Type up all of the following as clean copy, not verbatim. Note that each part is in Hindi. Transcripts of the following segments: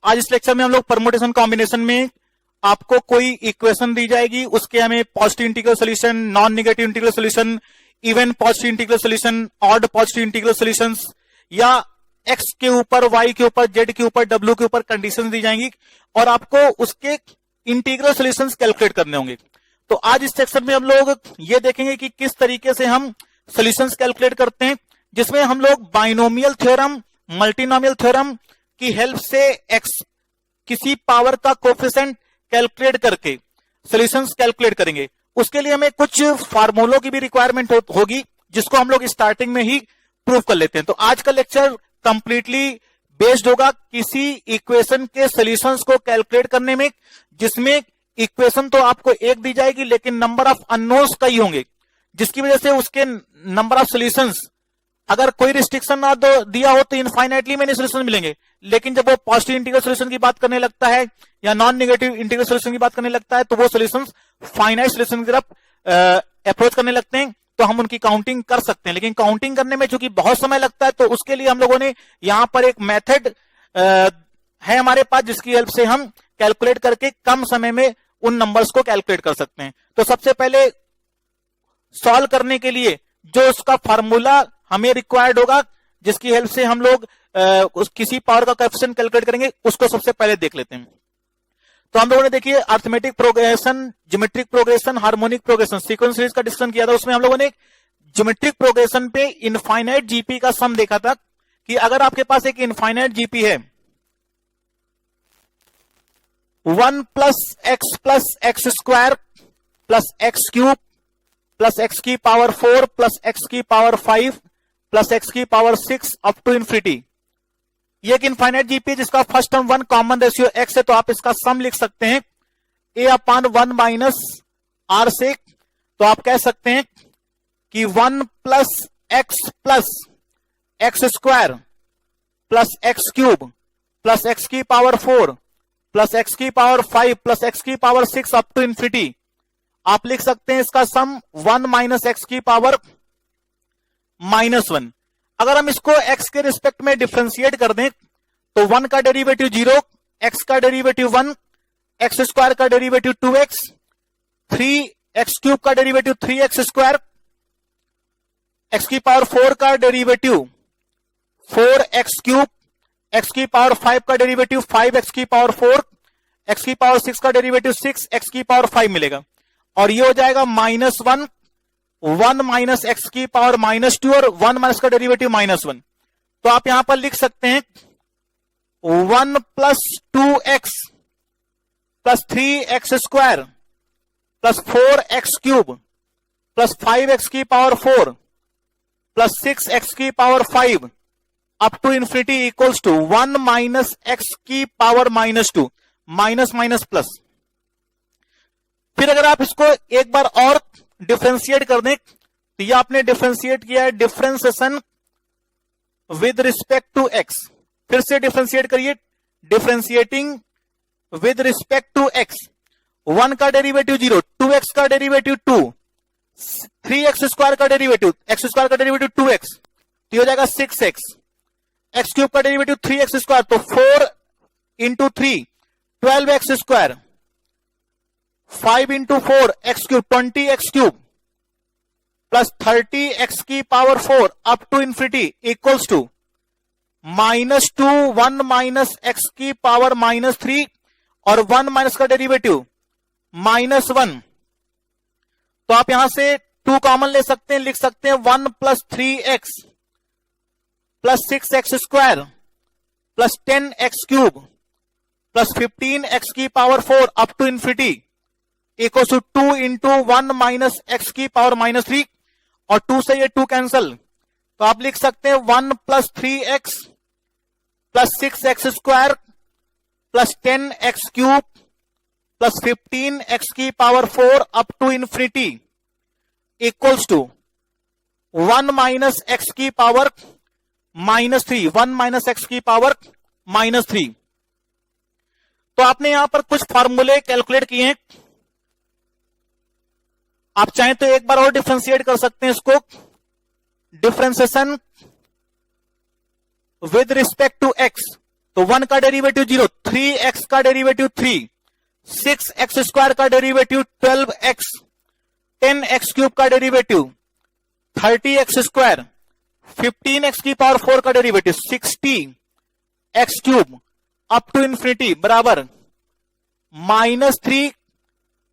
आज इस लेक्चर में हम लोग परमुटेशन कॉम्बिनेशन में आपको कोई इक्वेशन दी जाएगी, उसके हमें positive integral solution, non negative integral solution, even positive integral solution, odd positive integral solutions, या एक्स के ऊपर, वाई के ऊपर, जेड के ऊपर, डब्ल्यू के ऊपर कंडीशंस दी जाएंगी और आपको उसके इंटीग्रल सॉल्यूशंस कैलकुलेट करने होंगे। तो आज इस सेक्शन में हम लोग ये देखेंगे कि किस तरीके से हम सॉल्यूशंस कैलकुलेट करते हैं, जिसमें हम लोग बाइनोमियल थ्योरम, मल्टीनोमियल थ्योरम की हेल्प से एक्स किसी पावर का कोफिशिएंट कैलकुलेट करके सॉल्यूशंस कैलकुलेट करेंगे। उसके लिए हमें कुछ फार्मूलों की भी रिक्वायरमेंट होगी, जिसको हम लोग स्टार्टिंग में ही प्रूव कर लेते हैं। तो आज का लेक्चर कंप्लीटली बेस्ड होगा किसी इक्वेशन के सॉल्यूशंस को कैलकुलेट करने में, जिसमें इक्वेशन तो आपको एक दी जाएगी लेकिन नंबर ऑफ अननोन्स कई होंगे, जिसकी वजह से उसके नंबर ऑफ सॉल्यूशंस, अगर कोई रिस्ट्रिक्शन ना दिया हो तो इनफाइनाइटली मेनी सॉल्यूशन मिलेंगे, लेकिन जब वो पॉजिटिव इंटीग्रल सॉल्यूशन की बात करने लगता है या नॉन नेगेटिव इंटीग्रल सॉल्यूशन की बात करने लगता है तो वो सॉल्यूशंस फाइनाइट सॉल्यूशन की तरफ अप्रोच करने लगते हैं, तो हम उनकी काउंटिंग कर सकते हैं। लेकिन काउंटिंग करने में चूंकि बहुत समय लगता है, तो उसके लिए हम लोगों ने यहां पर एक मेथड है हमारे पास, जिसकी हेल्प से हम कैलकुलेट करके कम समय में उन नंबर्स को कैलकुलेट कर सकते हैं। तो सबसे पहले सॉल्व करने के लिए जो उसका फार्मूला हमें रिक्वायर्ड होगा, जिसकी हेल्प से हम लोग किसी पावर का कोएफिशिएंट कैलकुलेट करेंगे, उसको सबसे पहले देख लेते हैं। तो हम लोगों ने देखिए arithmetic progression, geometric progression, harmonic progression, sequence series का डिस्कशन किया था। उसमें हम लोगों ने ज्योमेट्रिक प्रोग्रेशन पे इनफाइनाइट जीपी का सम देखा था कि अगर आपके पास एक इनफाइनाइट जीपी है 1 plus x square plus x cube plus x की पावर 4 प्लस एक्स की पावर 5 प्लस एक्स की पावर 6 अप टू इन्फिनिटी, ये एक इनफाइनाइट जीपी है जिसका first term 1 common ratio x है, तो आप इसका सम लिख सकते हैं ए अपॉन 1 माइनस आर से। तो आप कह सकते हैं कि 1 plus x square plus x cube plus x की पावर 4 प्लस एक्स की पावर 5 प्लस एक्स की पावर 6 अप टू इन्फिनिटी, आप लिख सकते हैं इसका सम 1 माइनस एक्स की पावर -1। अगर हम इसको x के रिस्पेक्ट में डिफरेंशिएट कर दें तो 1 का डेरिवेटिव 0, x का डेरिवेटिव 1, एक्स स्क्वायर का डेरिवेटिव 2x, 3x क्यूब का डेरिवेटिव 3x स्क्वायर, x की पावर 4 का डेरिवेटिव 4x क्यूब, x की पावर 5 का डेरिवेटिव 5x की पावर 4, x की पावर 6 का डेरिवेटिव 6x की पावर 5 मिलेगा, और ये हो जाएगा -1, 1 माइनस एक्स की पावर -2 और 1 माइनस का डेरिवेटिव -1। तो आप यहां पर लिख सकते हैं 1 plus 2x plus 3x square plus 4x cube plus 5x की पावर 4 प्लस 6x की power 5 up to infinity equals to 1 minus x की पावर -2, माइनस माइनस प्लस। फिर अगर आप इसको एक बार और डिफरेंशिएट कर दें तो ये आपने डिफरेंशिएट किया है differentiation with respect to x. फिर से डिफरेंशिएट करिए, differentiating with respect to x. 1 का डेरिवेटिव 0, 2x का डेरिवेटिव 2, 3x स्क्वायर का डेरिवेटिव, x स्क्वायर का डेरिवेटिव 2x, तो ये हो जाएगा 6x, x क्यूब का डेरिवेटिव 3x स्क्वायर, तो 4 into 3 12x square, 5 into 4 x cube 20x cube plus 30x की power 4 up to infinity equals to -2, 1 minus x की पावर -3 और 1 माइनस का डेरिवेटिव -1। तो आप यहां से 2 कॉमन ले सकते हैं, लिख सकते हैं 1 plus 3x plus 6x square plus 10x cube plus 15x की power 4 up to infinity equal to 2 into 1 minus x की पावर -3, और 2 से ये 2 कैंसल, तो आप लिख सकते हैं 1 plus 3x plus 6x square plus 10x cube plus 15x की power 4 up to infinity equals to 1 minus x की पावर -3, 1 माइनस एक्स की पावर -3। तो आपने यहां पर कुछ फार्मूले कैलकुलेट किए हैं, आप चाहें तो एक बार और डिफरेंशिएट कर सकते हैं इसको, differentiation with respect to x. तो 1 का डेरिवेटिव 0, 3x का डेरिवेटिव 3, 6x स्क्वायर का डेरिवेटिव 12x, 10x क्यूब का डेरिवेटिव 30x स्क्वायर, 15x की पावर 4 का derivative 60x cube up to infinity बराबर -3,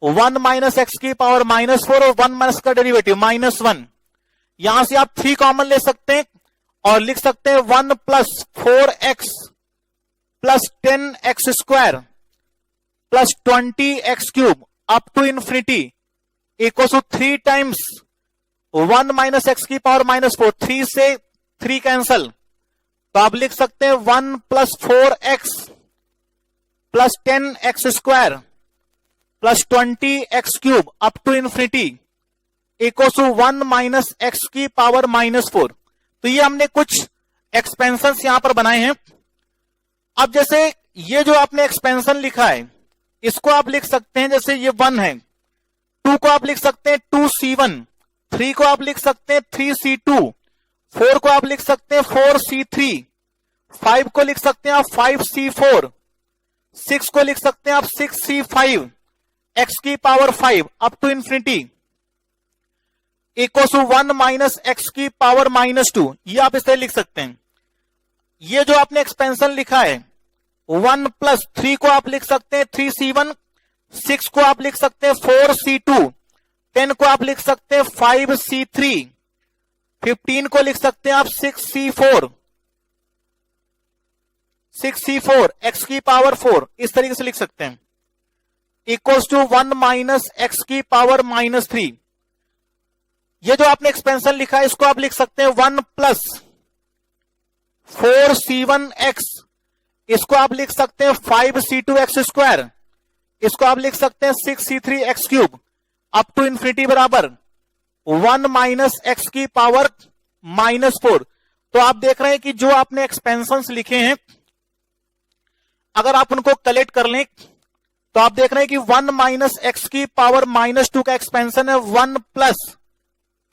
1 माइनस एक्स की पावर -4 और 1 माइनस का डेरिवेटिव -1। यहां से आप 3 कॉमन ले सकते हैं और लिख सकते हैं 1 plus 4x plus 10x square plus 20x cube up to infinity equal to 3 times 1 minus x की पावर -4, 3 से 3 कैंसल, तो आप लिख सकते हैं 1 plus 4x plus 10x square plus 20x cube up to infinity equal to 1 minus x की पावर -4। तो ये हमने कुछ एक्सपेंशन यहां पर बनाए हैं। अब जैसे ये जो आपने एक्सपेंशन लिखा है इसको आप लिख सकते हैं, जैसे ये 1 है, 2 को आप लिख सकते हैं 2c1, 3 को आप लिख सकते हैं 3c2, 4 को आप लिख सकते हैं 4c3, 5 को लिख सकते हैं आप 5c4, 6 को लिख सकते हैं आप 6c5, x की power 5 up to infinity equal to 1 minus x की पावर -2। ये आप इस तरह लिख सकते हैं। ये जो आपने एक्सपेंशन लिखा है 1 प्लस 3 को आप लिख सकते हैं 3c1, 6 को आप लिख सकते हैं 4c2, 10 को आप लिख सकते हैं 5c3, 15 को लिख सकते हैं आप 6c4, x की पावर 4, इस तरीके से लिख सकते हैं इक्वल्स टू 1 माइनस एक्स की पावर -3। ये जो आपने एक्सपेंशन लिखा है इसको आप लिख सकते हैं 1 प्लस 4c1x, इसको आप लिख सकते हैं 5c2x स्क्वायर, इसको आप लिख सकते हैं 6c3x cube up to infinity बराबर 1 माइनस एक्स की पावर -4। तो आप देख रहे हैं कि जो आपने एक्सपेंशंस लिखे हैं अगर आप उनको कलेक्ट कर लें तो आप देख रहे हैं कि 1 माइनस एक्स की पावर -2 का एक्सपेंशन है 1 plus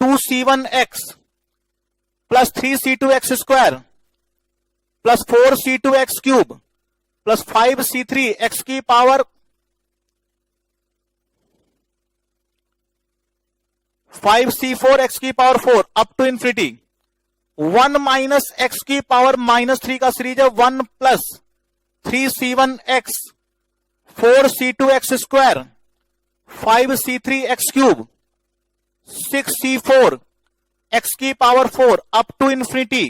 2c1x plus 3c2x square plus 4c2x cube plus 5c3x की पावर 5c4x की power 4 up to infinity 1 minus x की पावर -3 का सीरीज है 1 plus 3c1x 4c2x square 5c3x cube 6c4 x की पावर 4 अप टू इंफिनिटी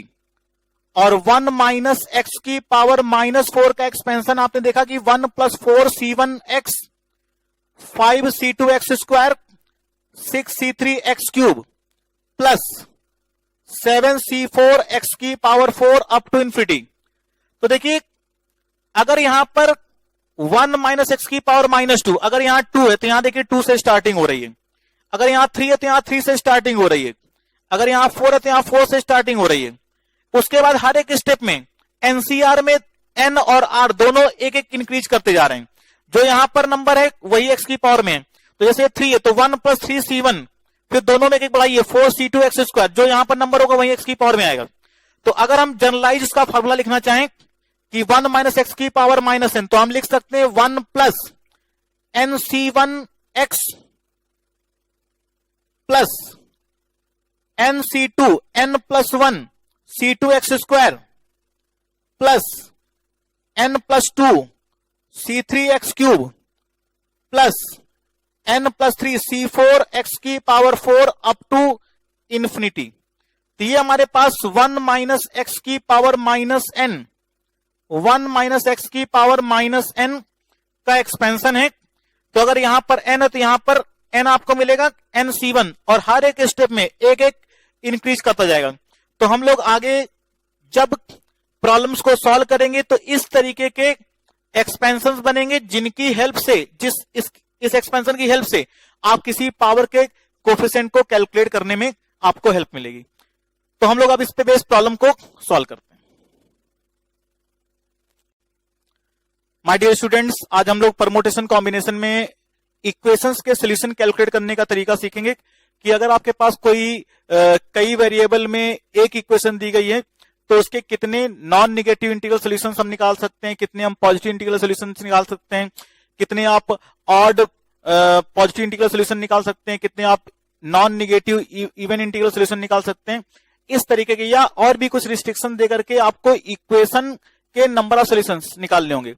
और 1 माइनस एक्स की पावर -4 का एक्सपेंशन आपने देखा कि 1 plus 4c1x 5c2x square 6c3x cube plus 7c4x की पावर 4 अप टू इंफिनिटी। तो देखिए अगर यहां पर 1 माइनस एक्स की पावर -2, अगर यहां 2 है तो यहां देखिए 2 से स्टार्टिंग हो रही है, अगर यहां 3 है तो यहां 3 से स्टार्टिंग हो रही है, अगर यहां 4 है तो यहां 4 से स्टार्टिंग हो रही है। उसके बाद हर एक स्टेप में एनसीआर में एन और आर दोनों एक एक इंक्रीज करते जा रहे हैं। जो यहां पर नंबर है वही एक्स की पावर में है, तो जैसे 3 है तो 1 प्लस 3c1, फिर दोनों में एक बढ़ाइए 4c2x स्क्वायर, जो यहां पर नंबर होगा वही एक्स की पावर में आएगा। तो अगर हम जनरलाइज इसका फॉर्मूला लिखना चाहें कि 1 माइनस एक्स की पावर -n, तो हम लिख सकते हैं 1 plus nc1x plus nc2 n plus 1 c2x square plus n plus 2 c3x cube plus n plus 3 c4x की पावर 4 अप टू इंफिनिटी। तो ये हमारे पास 1 माइनस एक्स की पावर -n, 1 माइनस एक्स की पावर -n का एक्सपेंशन है। तो अगर यहां पर n है तो यहां पर n आपको मिलेगा nc1 और हर एक स्टेप में एक एक इंक्रीज करता जाएगा। तो हम लोग आगे जब प्रॉब्लम्स को सॉल्व करेंगे तो इस तरीके के एक्सपेंशंस बनेंगे जिनकी हेल्प से इस एक्सपेंशन की हेल्प से आप किसी पावर के कोफिशिएंट को कैलकुलेट करने में आपको हेल्प मिलेगी। तो हम लोग अब इस पे बेस प्रॉब्लम को सॉल्व करते हैं। माय डियर स्टूडेंट्स, आज हम लोग परमुटेशन कॉम्बिनेशन में इक्वेशंस के सॉल्यूशन कैलकुलेट करने का तरीका सीखेंगे कि अगर आपके पास कोई कई वेरिएबल में एक इक्वेशन दी गई है तो उसके कितने नॉन निगेटिव इंटीग्रल सॉल्यूशंस हम निकाल सकते हैं, कितने हम पॉजिटिव इंटीग्रल सॉल्यूशंस निकाल सकते हैं, कितने आप ऑड पॉजिटिव इंटीग्रल सॉल्यूशन निकाल सकते हैं, कितने आप non negative even integral solution निकाल सकते हैं। इस तरीके के या और भी कुछ रिस्ट्रिक्शन देकर के आपको इक्वेशन के नंबर ऑफ सॉल्यूशंस निकालने होंगे।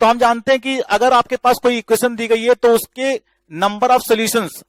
तो हम जानते हैं कि अगर आपके पास कोई इक्वेशन दी गई है तो उसके नंबर ऑफ सॉल्यूशंस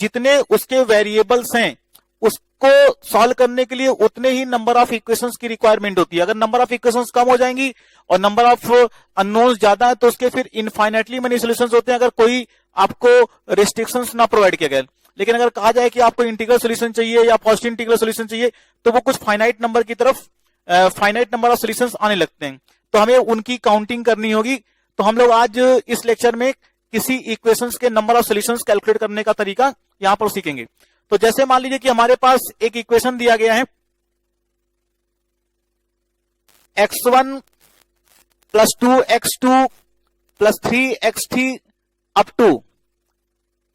जितने उसके वेरिएबल्स हैं उसको सॉल्व करने के लिए उतने ही नंबर ऑफ इक्वेशंस की रिक्वायरमेंट होती है। अगर नंबर ऑफ इक्वेशंस कम हो जाएंगी और नंबर ऑफ अननोन्स ज्यादा है तो उसके फिर इनफाइनाइटली मेनी सॉल्यूशंस होते हैं अगर कोई आपको रिस्ट्रिक्शंस ना प्रोवाइड किया गया। लेकिन अगर कहा जाए कि आपको इंटीग्रल सॉल्यूशन चाहिए या पॉजिटिव इंटीग्रल सॉल्यूशन चाहिए तो वो कुछ फाइनाइट नंबर की तरफ फाइनाइट नंबर ऑफ सॉल्यूशंस आने लगते हैं, तो हमें उनकी काउंटिंग करनी होगी। तो हम लोग आज इस लेक्चर में किसी इक्वेशंस के नंबर ऑफ सॉल्यूशंस कैलकुलेट करने का तरीका यहां पर सीखेंगे। तो जैसे मान लीजिए कि हमारे पास एक इक्वेशन दिया गया है x1 + 2x2 + 3x3 up to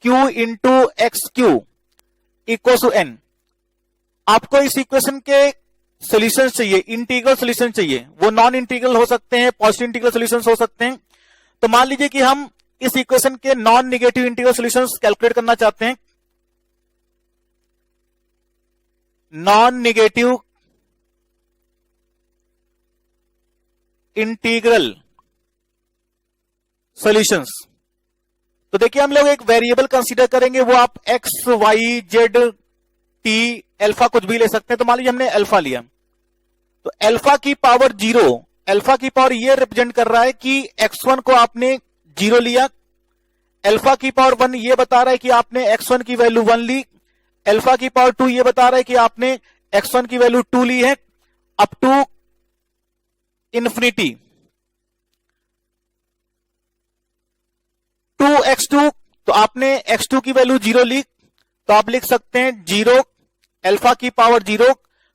q into x3 equal to n। आपको इस इक्वेशन के सॉल्यूशंस चाहिए, इंटीग्रल सॉल्यूशन चाहिए, वो नॉन इंटीग्रल हो सकते हैं, पॉजिटिव इंटीग्रल सॉल्यूशंस हो सकते हैं। तो मान लीजिए कि हम इस इक्वेशन के non negative integral solutions calculate करना चाहते हैं। नॉन निगेटिव इंटीग्रल सॉल्यूशंस, तो देखिए हम लोग एक वेरिएबल कंसीडर करेंगे, वो आप x y z t alpha कुछ भी ले सकते हैं। तो मान लीजिए हमने अल्फा लिया, तो अल्फा की पावर 0, अल्फा की पावर ये रिप्रेजेंट कर रहा है कि x1 को आपने 0 लिया, अल्फा की पावर 1 ये बता रहा है कि आपने x1 की वैल्यू 1 ली, अल्फा की पावर 2 ये बता रहा है कि आपने x1 की वैल्यू 2 ली है, अप टू इंफिनिटी 2x2। तो आपने x2 की वैल्यू 0 ली, तो आप लिख सकते हैं 0 अल्फा की पावर 0,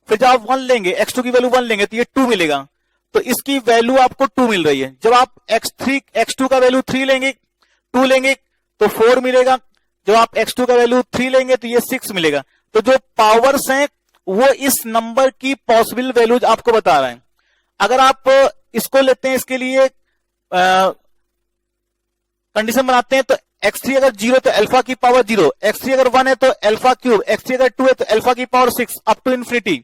फिर जब आप 1 लेंगे, x2 की वैल्यू 1 लेंगे तो ये 2 मिलेगा, तो इसकी वैल्यू आपको 2 मिल रही है। जब आप x2 का वैल्यू 3 लेंगे, 2 लेंगे तो 4 मिलेगा, जब आप x2 का वैल्यू 3 लेंगे तो ये 6 मिलेगा। तो जो पावर्स हैं वो इस नंबर की पॉसिबल वैल्यूज आपको बता रहे हैं। अगर आप इसको लेते हैं, इसके लिए कंडीशन बनाते हैं, तो x3 अगर 0 तो अल्फा की पावर 0, x3 अगर 1 है तो अल्फा क्यूब, x3 अगर 2 है तो अल्फा की पावर 6 अप टू इंफिनिटी,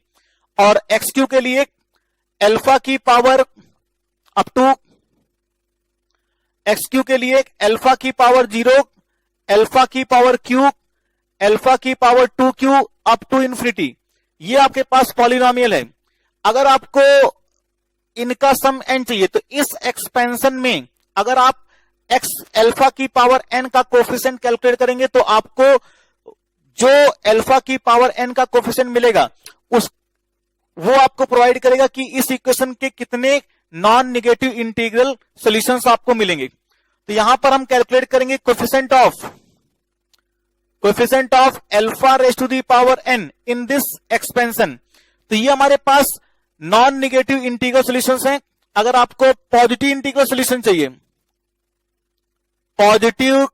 और x3 के लिए अल्फा की पावर अप टू x3 के लिए अल्फा की पावर 0, अल्फा की पावर क्यूब, अल्फा की power 2 q up to infinity. ये आपके पास पॉलिनोमियल है। अगर आपको इनका सम n चाहिए तो इस एक्सपेंशन में अगर आप x अल्फा की पावर n का कोफिशिएंट कैलकुलेट करेंगे तो आपको जो अल्फा की पावर n का कोफिशिएंट मिलेगा वो आपको प्रोवाइड करेगा कि इस इक्वेशन के कितने नॉन निगेटिव इंटीग्रल सॉल्यूशंस आपको मिलेंगे। तो यहां पर हम कैलकुलेट करेंगे coefficient of alpha raise to the power n in this expansion. तो ये हमारे पास नॉन निगेटिव इंटीग्रल सॉल्यूशंस हैं। अगर आपको पॉजिटिव इंटीग्रल सॉल्यूशन चाहिए, पॉजिटिव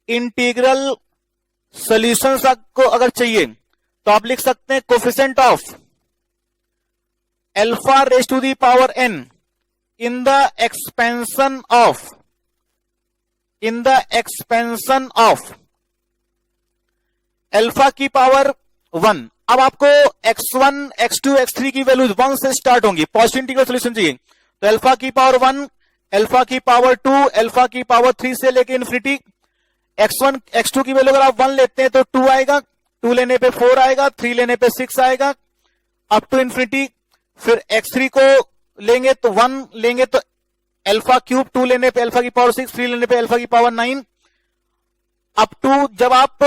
इंटीग्रल सॉल्यूशंस आपको अगर चाहिए तो आप लिख सकते हैं coefficient of alpha raise to the power n in the expansion of alpha की पावर 1। अब आपको x1, x2, x3 की वैल्यूज 1 से स्टार्ट होंगी, पॉजिटिव इंटीग्रल सॉल्यूशन चाहिए तो अल्फा की पावर 1, अल्फा की पावर 2, अल्फा की पावर 3 से लेके इन्फिनिटी। x1, x2 की वैल्यू अगर आप 1 लेते हैं तो 2 आएगा, 2 लेने पे 4 आएगा, 3 लेने पे 6 आएगा, अप टू इन्फिनिटी। फिर x3 को लेंगे तो 1 लेंगे तो अल्फा क्यूब, 2 लेने पे अल्फा की पावर 6, 3 लेने पे अल्फा की पावर 9, अप टू जब आप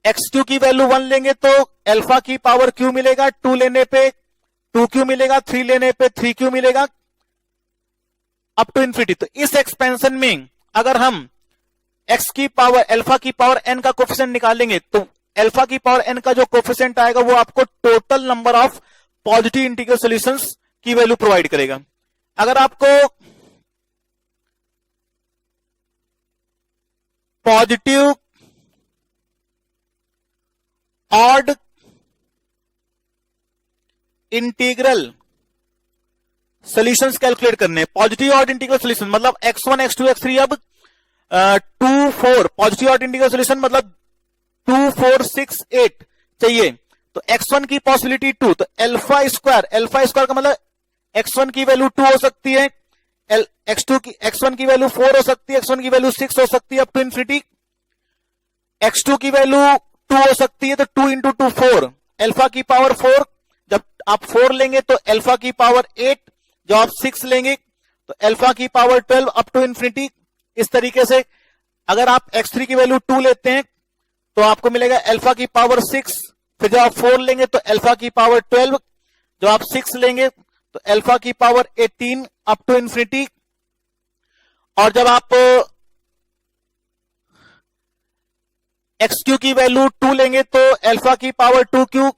x2 की वैल्यू 1 लेंगे तो अल्फा की पावर q मिलेगा, 2 लेने पे 2q मिलेगा, 3 लेने पे 3q मिलेगा, अप टू इन्फिनिटी। तो इस एक्सपेंशन में अगर हम x की पावर अल्फा की पावर n का कोफिशिएंट निकालेंगे तो अल्फा की पावर n का जो कोफिशिएंट आएगा वो आपको total number of positive integral solutions की वैल्यू प्रोवाइड करेगा। अगर आपको positive odd integral solutions calculate करने, पॉजिटिव ऑर्डर इंटीग्रल सॉल्यूशन मतलब x1 x2 x3 अब 2 4 पॉजिटिव ऑर्डर इंटीग्रल सॉल्यूशन मतलब 2 4 6 8 चाहिए। तो x1 की पॉसिबिलिटी 2, तो अल्फा स्क्वायर का मतलब x1 की वैल्यू 2 हो सकती है, x1 की वैल्यू 4 हो सकती है, x1 की वैल्यू 6 हो सकती है अप टू इंफिनिटी, x2 की वैल्यू 2 हो सकती है, तो 2 इंटू 2 4, अल्फा की पावर 4, जब आप 4 लेंगे तो अल्फा की पावर 8, जब आप 6 लेंगे तो अल्फा की पावर 12 अप टू इंफिनिटी। इस तरीके से अगर आप x3 की वैल्यू 2 लेते हैं तो आपको मिलेगा अल्फा की पावर 6, फिर जब आप 4 लेंगे तो अल्फा की पावर 12, जब आप 6 लेंगे तो अल्फा की पावर 18 अप टू इंफिनिटी। और जब आप एक्स की वैल्यू 2 लेंगे तो अल्फा की पावर 2 क्यू,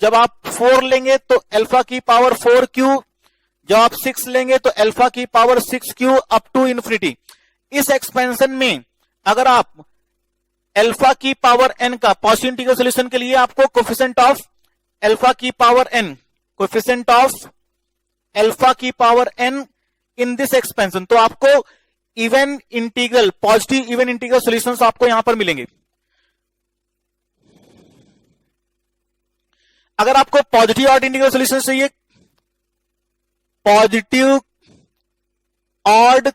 जब आप 4 लेंगे तो अल्फा की पावर 4 क्यू, जब आप 6 लेंगे तो अल्फा की power 6 q up to infinity. इस एक्सपेंशन में अगर आप अल्फा की पावर n का पॉजिटिव इंटीग्रल सॉल्यूशन के लिए आपको कोफिशिएंट ऑफ अल्फा की power n, coefficient of alpha की power n in this expansion, तो आपको even integral, positive even integral solutions आपको यहां पर मिलेंगे। अगर आपको पॉजिटिव ऑर्डर इंटीग्रल सॉल्यूशन चाहिए, पॉजिटिव ऑर्डर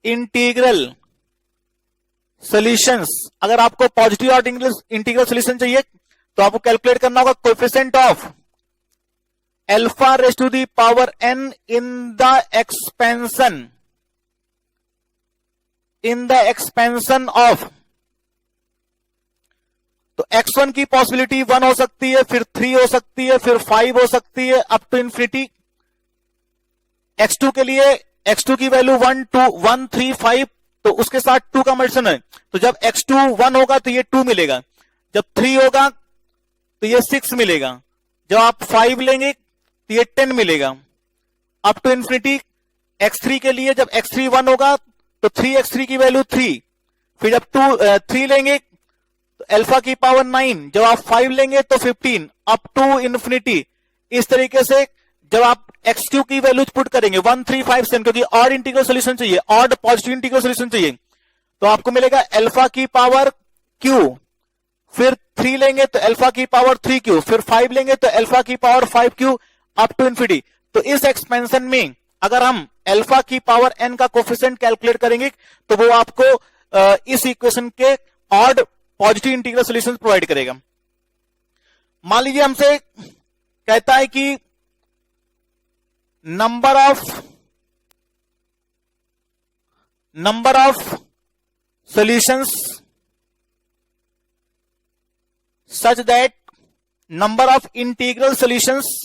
इंटीग्रल सॉल्यूशंस, अगर आपको पॉजिटिव ऑर्डर इंटीग्रल सॉल्यूशन चाहिए तो आपको कैलकुलेट करना होगा coefficient of alpha raise to the power n in the expansion of, तो x1 की पॉसिबिलिटी 1 हो सकती है, फिर 3 हो सकती है, फिर 5 हो सकती है अप टू इंफिनिटी। x2 के लिए x2 की वैल्यू 1 2 1 3 5, तो उसके साथ 2 का मल्टीप्लिकेशन है, तो जब x2 1 होगा तो ये 2 मिलेगा, जब 3 होगा तो ये 6 मिलेगा, जब आप 5 लेंगे तो ये 10 मिलेगा अप टू इंफिनिटी। x3 के लिए जब x3 1 होगा तो 3x3 की वैल्यू 3, फिर जब 3 लेंगे तो अल्फा की पावर 9, जब आप 5 लेंगे तो 15 अप टू इंफिनिटी। इस तरीके से जब आप x3 की वैल्यू पुट करेंगे 1 3 5 7, क्योंकि ऑड इंटीग्रल सॉल्यूशन चाहिए, ऑड पॉजिटिव इंटीग्रल सॉल्यूशन चाहिए, तो आपको मिलेगा अल्फा की पावर q, फिर 3 लेंगे तो अल्फा की पावर 3q, फिर 5 लेंगे तो अल्फा की power 5q up to infinity. तो इस एक्सपेंशन में अगर हम अल्फा की पावर n का कोफिशिएंट कैलकुलेट करेंगे तो वो आपको इस इक्वेशन के odd positive integral solution provide करेगा। मान लीजिए हमसे कहता है कि number of solutions such that number of integral solutions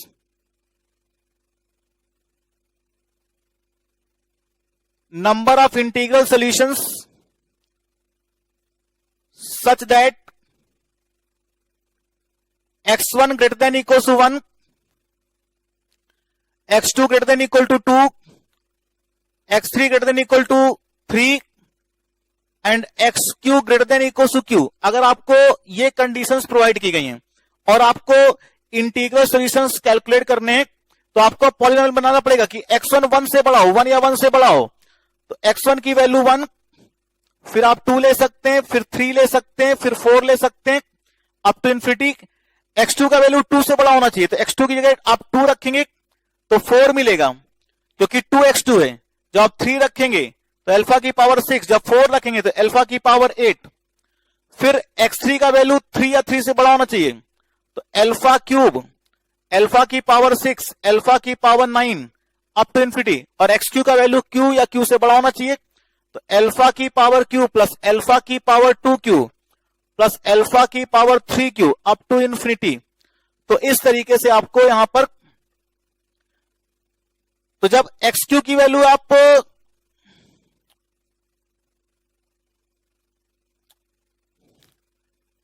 such that x1 greater than equals to 1, x2 greater than equal to 2, x3 greater than equal to 3 and x q greater than equals to q. अगर आपको ये कंडीशंस प्रोवाइड की गई हैं और आपको इंटीग्रल सॉल्यूशंस कैलकुलेट करने हैं तो आपको पॉलिनोमियल बनाना पड़ेगा कि x1 1 से बड़ा हो, 1 या 1 से बड़ा हो, तो x1 की वैल्यू 1, फिर आप 2 ले सकते हैं, फिर 3 ले सकते हैं, फिर 4 ले सकते हैं अप टू इंफिनिटी। x2 का वैल्यू 2 से बड़ा होना चाहिए, तो x2 की जगह आप 2 रखेंगे तो 4 मिलेगा क्योंकि 2x2 है। जब आप 3 रखेंगे तो अल्फा की पावर 6, जब 4 रखेंगे तो अल्फा की पावर 8, फिर x3 का वैल्यू 3 या 3 से बड़ा होना चाहिए, तो अल्फा क्यूब, अल्फा की पावर 6, अल्फा की पावर 9 अप टू इंफिनिटी, और x क्यू का वैल्यू q या q से बड़ा होना चाहिए, तो अल्फा की पावर q प्लस अल्फा की पावर 2q प्लस अल्फा की power 3q up to infinity. तो इस तरीके से आपको यहां पर, तो जब xq की वैल्यू आप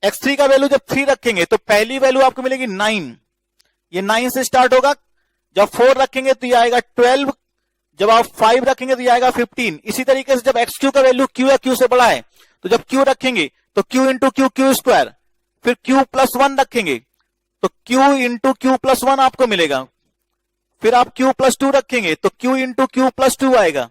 x3 का वैल्यू जब 3 रखेंगे तो पहली वैल्यू आपको मिलेगी 9, ये 9 से स्टार्ट होगा, जब 4 रखेंगे तो ये आएगा 12, जब आप 5 रखेंगे तो ये आएगा 15। इसी तरीके से जब xq का वैल्यू q या q से बड़ा है तो जब q रखेंगे तो q into q, q square, फिर q प्लस 1 रखेंगे तो q इंटू क्यू प्लस 1 आपको मिलेगा, फिर आप q प्लस 2 रखेंगे तो q इंटू क्यू प्लस 2 आएगा।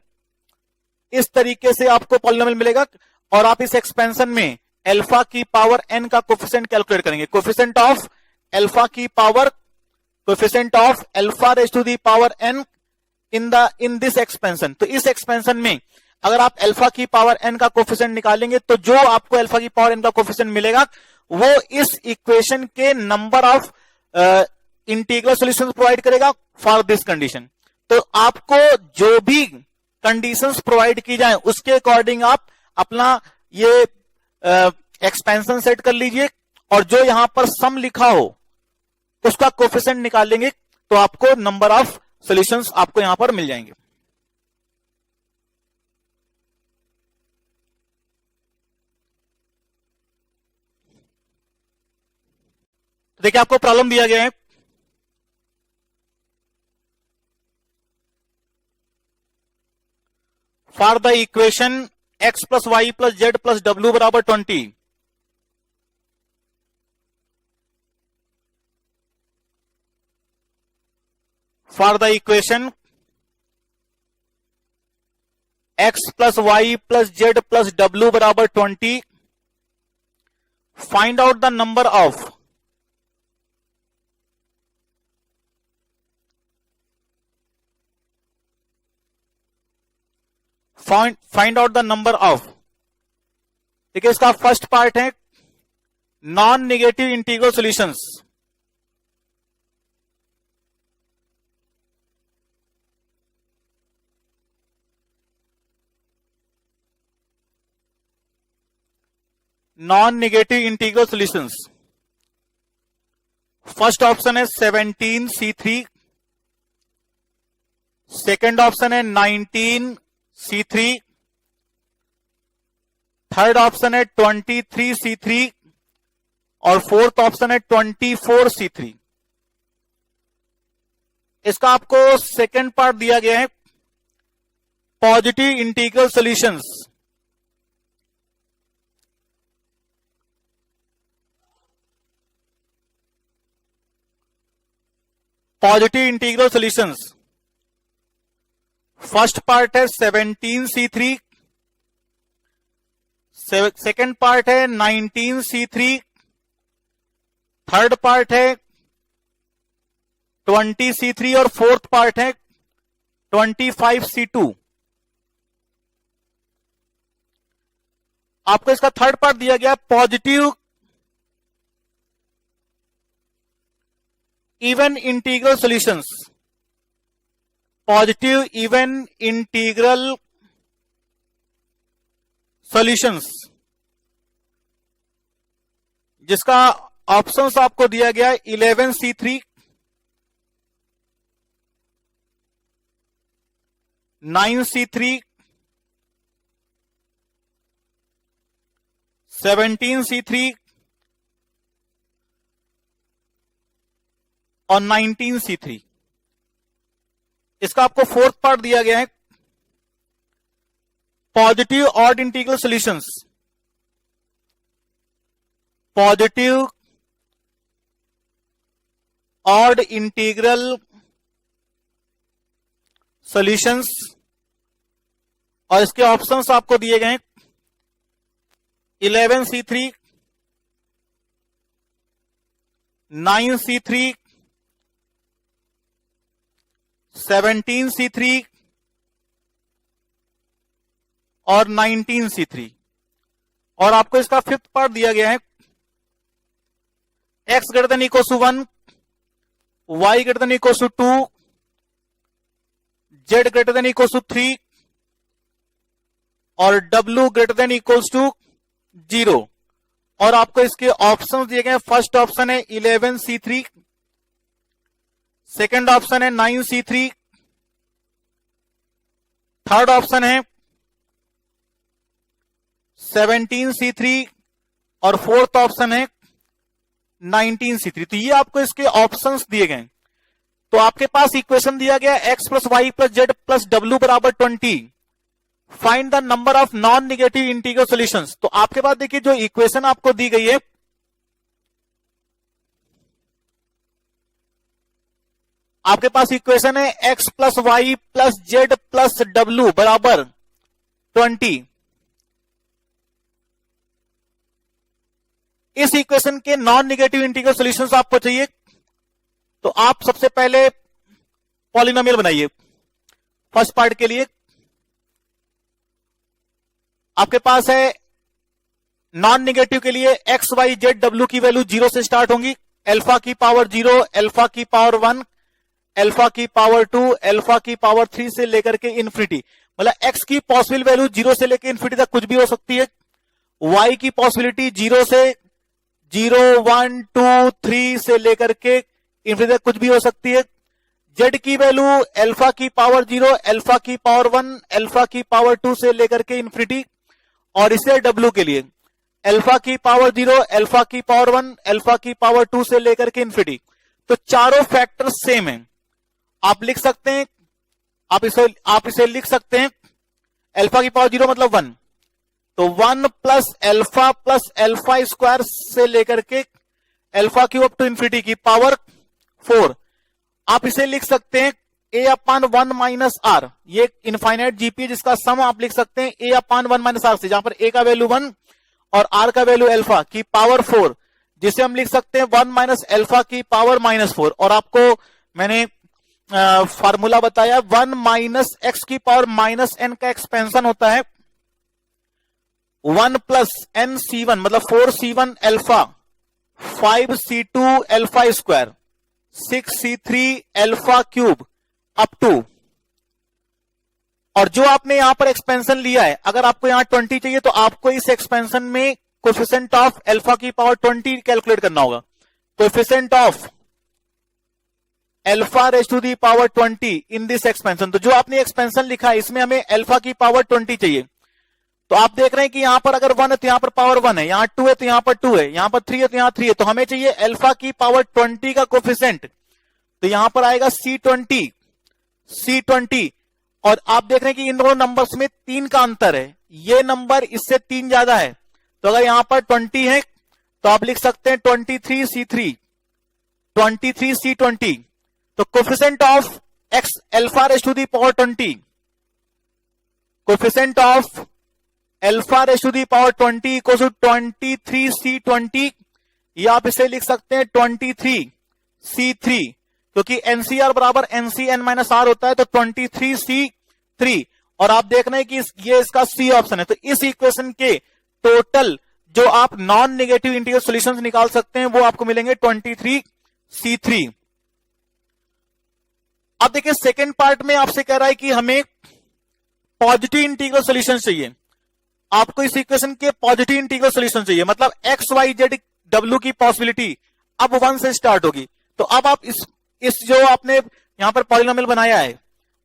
इस तरीके से आपको पॉलिनोमियल मिलेगा और आप इस एक्सपेंशन में अल्फा की पावर n का कोफिशिएंट कैलकुलेट करेंगे। कोफिशिएंट ऑफ अल्फा की power, coefficient of alpha raise to the power n in this expansion. तो इस एक्सपेंशन में अगर आप अल्फा की पावर n का कोफिशिएंट निकालेंगे तो जो आपको अल्फा की पावर n का कोफिशिएंट मिलेगा वो इस इक्वेशन के number of integral solutions provide करेगा फॉर दिस कंडीशन। तो आपको जो भी कंडीशंस प्रोवाइड की जाए उसके अकॉर्डिंग आप अपना ये एक्सपेंशन सेट कर लीजिए और जो यहां पर सम लिखा हो उसका कोफिशिएंट निकालेंगे तो आपको नंबर ऑफ सॉल्यूशंस आपको यहां पर मिल जाएंगे। देखिए आपको प्रॉब्लम दिया गया है, for the equation x plus y plus z plus डब्ल्यू बराबर 20, for the equation x plus y plus z plus डब्ल्यू बराबर 20, find out the number of find out the number of. देखिए इसका फर्स्ट पार्ट है non negative integral solutions. Non negative integral solutions, first option है 17C3, सेकंड ऑप्शन है 19C3, थर्ड ऑप्शन है 23C3 और फोर्थ ऑप्शन है 24C3। इसका आपको सेकंड पार्ट दिया गया है positive integral solutions. Positive integral solutions, first part है 17C3, सेकंड पार्ट है 19C3, थर्ड पार्ट है 20C3 और फोर्थ पार्ट है 25C2। आपको इसका थर्ड पार्ट दिया गया positive even integral solutions, positive even integral solutions, जिसका ऑप्शंस आपको दिया गया है 11C3, 9C3, 17C3 और 19C3। इसका आपको फोर्थ पार्ट दिया गया है positive odd integral solutions, positive odd integral solutions और इसके ऑप्शंस आपको दिए गए हैं 11C3, 9C3, 17C3 और 19C3 और आपको इसका फिफ्थ पार्ट दिया गया है x greater than equal to 1, y greater than equal to 2, z greater than equal to 3 और w greater than equal to 0 और आपको इसके ऑप्शंस दिए गए। फर्स्ट ऑप्शन है 11C3, सेकंड ऑप्शन है 9C3, थर्ड ऑप्शन है 17C3 और फोर्थ ऑप्शन है 19C3। तो ये आपको इसके ऑप्शंस दिए गए। तो आपके पास इक्वेशन दिया गया x plus y plus z plus डब्ल्यू बराबर 20, find the number of non negative integral solutions. तो आपके पास देखिए जो इक्वेशन आपको दी गई है आपके पास इक्वेशन है x plus y plus z plus डब्ल्यू बराबर 20। इस इक्वेशन के नॉन नेगेटिव इंटीग्रल सॉल्यूशंस आपको चाहिए, तो आप सबसे पहले पॉलिनोमियल बनाइए। फर्स्ट पार्ट के लिए आपके पास है नॉन नेगेटिव के लिए एक्स वाई जेड डब्ल्यू की वैल्यू 0 से स्टार्ट होंगी, अल्फा की पावर 0, अल्फा की पावर 1, अल्फा की पावर 2, अल्फा की पावर 3 से लेकर के इन्फिनिटी। मतलब एक्स की पॉसिबल वैल्यू 0 से लेकर इन्फिनिटी तक कुछ भी हो सकती है, वाई की पॉसिबिलिटी 0 से 0, 1, 2, 3 से लेकर के इन्फिनिटी तक कुछ भी हो सकती है। जेड की वैल्यू अल्फा की पावर 0, अल्फा की पावर 1, अल्फा की पावर 2 से लेकर के इन्फिनिटी। और इसे डब्ल्यू के लिए अल्फा की पावर 0, अल्फा की पावर 1, अल्फा की पावर 2 से लेकर के इन्फिनिटी। तो चारों फैक्टर सेम है। आप लिख सकते हैं, आप इसे लिख सकते हैं अल्फा की पावर 0 मतलब 1, तो 1 प्लस अल्फा स्क्वायर से लेकर के alpha cube up to infinity की पावर 4। आप इसे लिख सकते हैं a अपान 1 माइनस आर, ये इनफाइनाइट जीपी जिसका सम आप लिख सकते हैं a अपान 1 माइनस आर से, जहां पर a का वैल्यू 1 और r का वैल्यू अल्फा की पावर 4, जिसे हम लिख सकते हैं 1 माइनस अल्फा की पावर -4। और आपको मैंने फार्मूला बताया 1 माइनस एक्स की पावर -n का एक्सपेंशन होता है 1 प्लस एन C1 मतलब 4C1 alpha, 5C2 alpha square, 6C3 alpha cube up to. और जो आपने यहां पर एक्सपेंशन लिया है, अगर आपको यहां 20 चाहिए तो आपको इस एक्सपेंशन में कोएफिशिएंट ऑफ अल्फा की पावर 20 कैलकुलेट करना होगा। Coefficient of alpha raise to the power 20 in this expansion. तो जो आपने एक्सपेंशन लिखा है इसमें हमें अल्फा की पावर 20 चाहिए। तो आप देख रहे हैं कि यहां पर अगर 1 है तो यहां पर पावर 1 है, यहां 2 है तो यहां पर 2 है, यहां पर 3 है तो यहां 3 है। तो हमें चाहिए अल्फा की पावर 20 का कोएफिशिएंट, तो यहां पर आएगा C20। और आप देख रहे हैं कि इन दोनों नंबर्स में 3 का अंतर है, ये नंबर इससे 3 ज्यादा है। तो अगर यहां पर 20 है तो आप लिख सकते हैं 23C3, 23C20। तो coefficient of x alpha raise to the power 20, coefficient of alpha raise to the power 20 equal to 23C20, या आप इसे लिख सकते हैं 23C3, क्योंकि एनसीआर बराबर एनसीएन माइनस आर होता है, तो 23C3। और आप देख रहे हैं कि ये इसका सी ऑप्शन है। तो इस इक्वेशन के टोटल जो आप नॉन नेगेटिव इंटीग्रल सॉल्यूशंस निकाल सकते हैं वो आपको मिलेंगे 23C3। अब देखिए सेकेंड पार्ट में आपसे कह रहा है कि हमें पॉजिटिव इंटीग्रल सॉल्यूशन चाहिए। आपको इस इक्वेशन के पॉजिटिव इंटीग्रल सॉल्यूशन चाहिए, मतलब एक्स वाई जेड डब्ल्यू की पॉसिबिलिटी अब 1 से स्टार्ट होगी। तो अब आप इस जो आपने यहां पर पॉलिनोमियल बनाया है,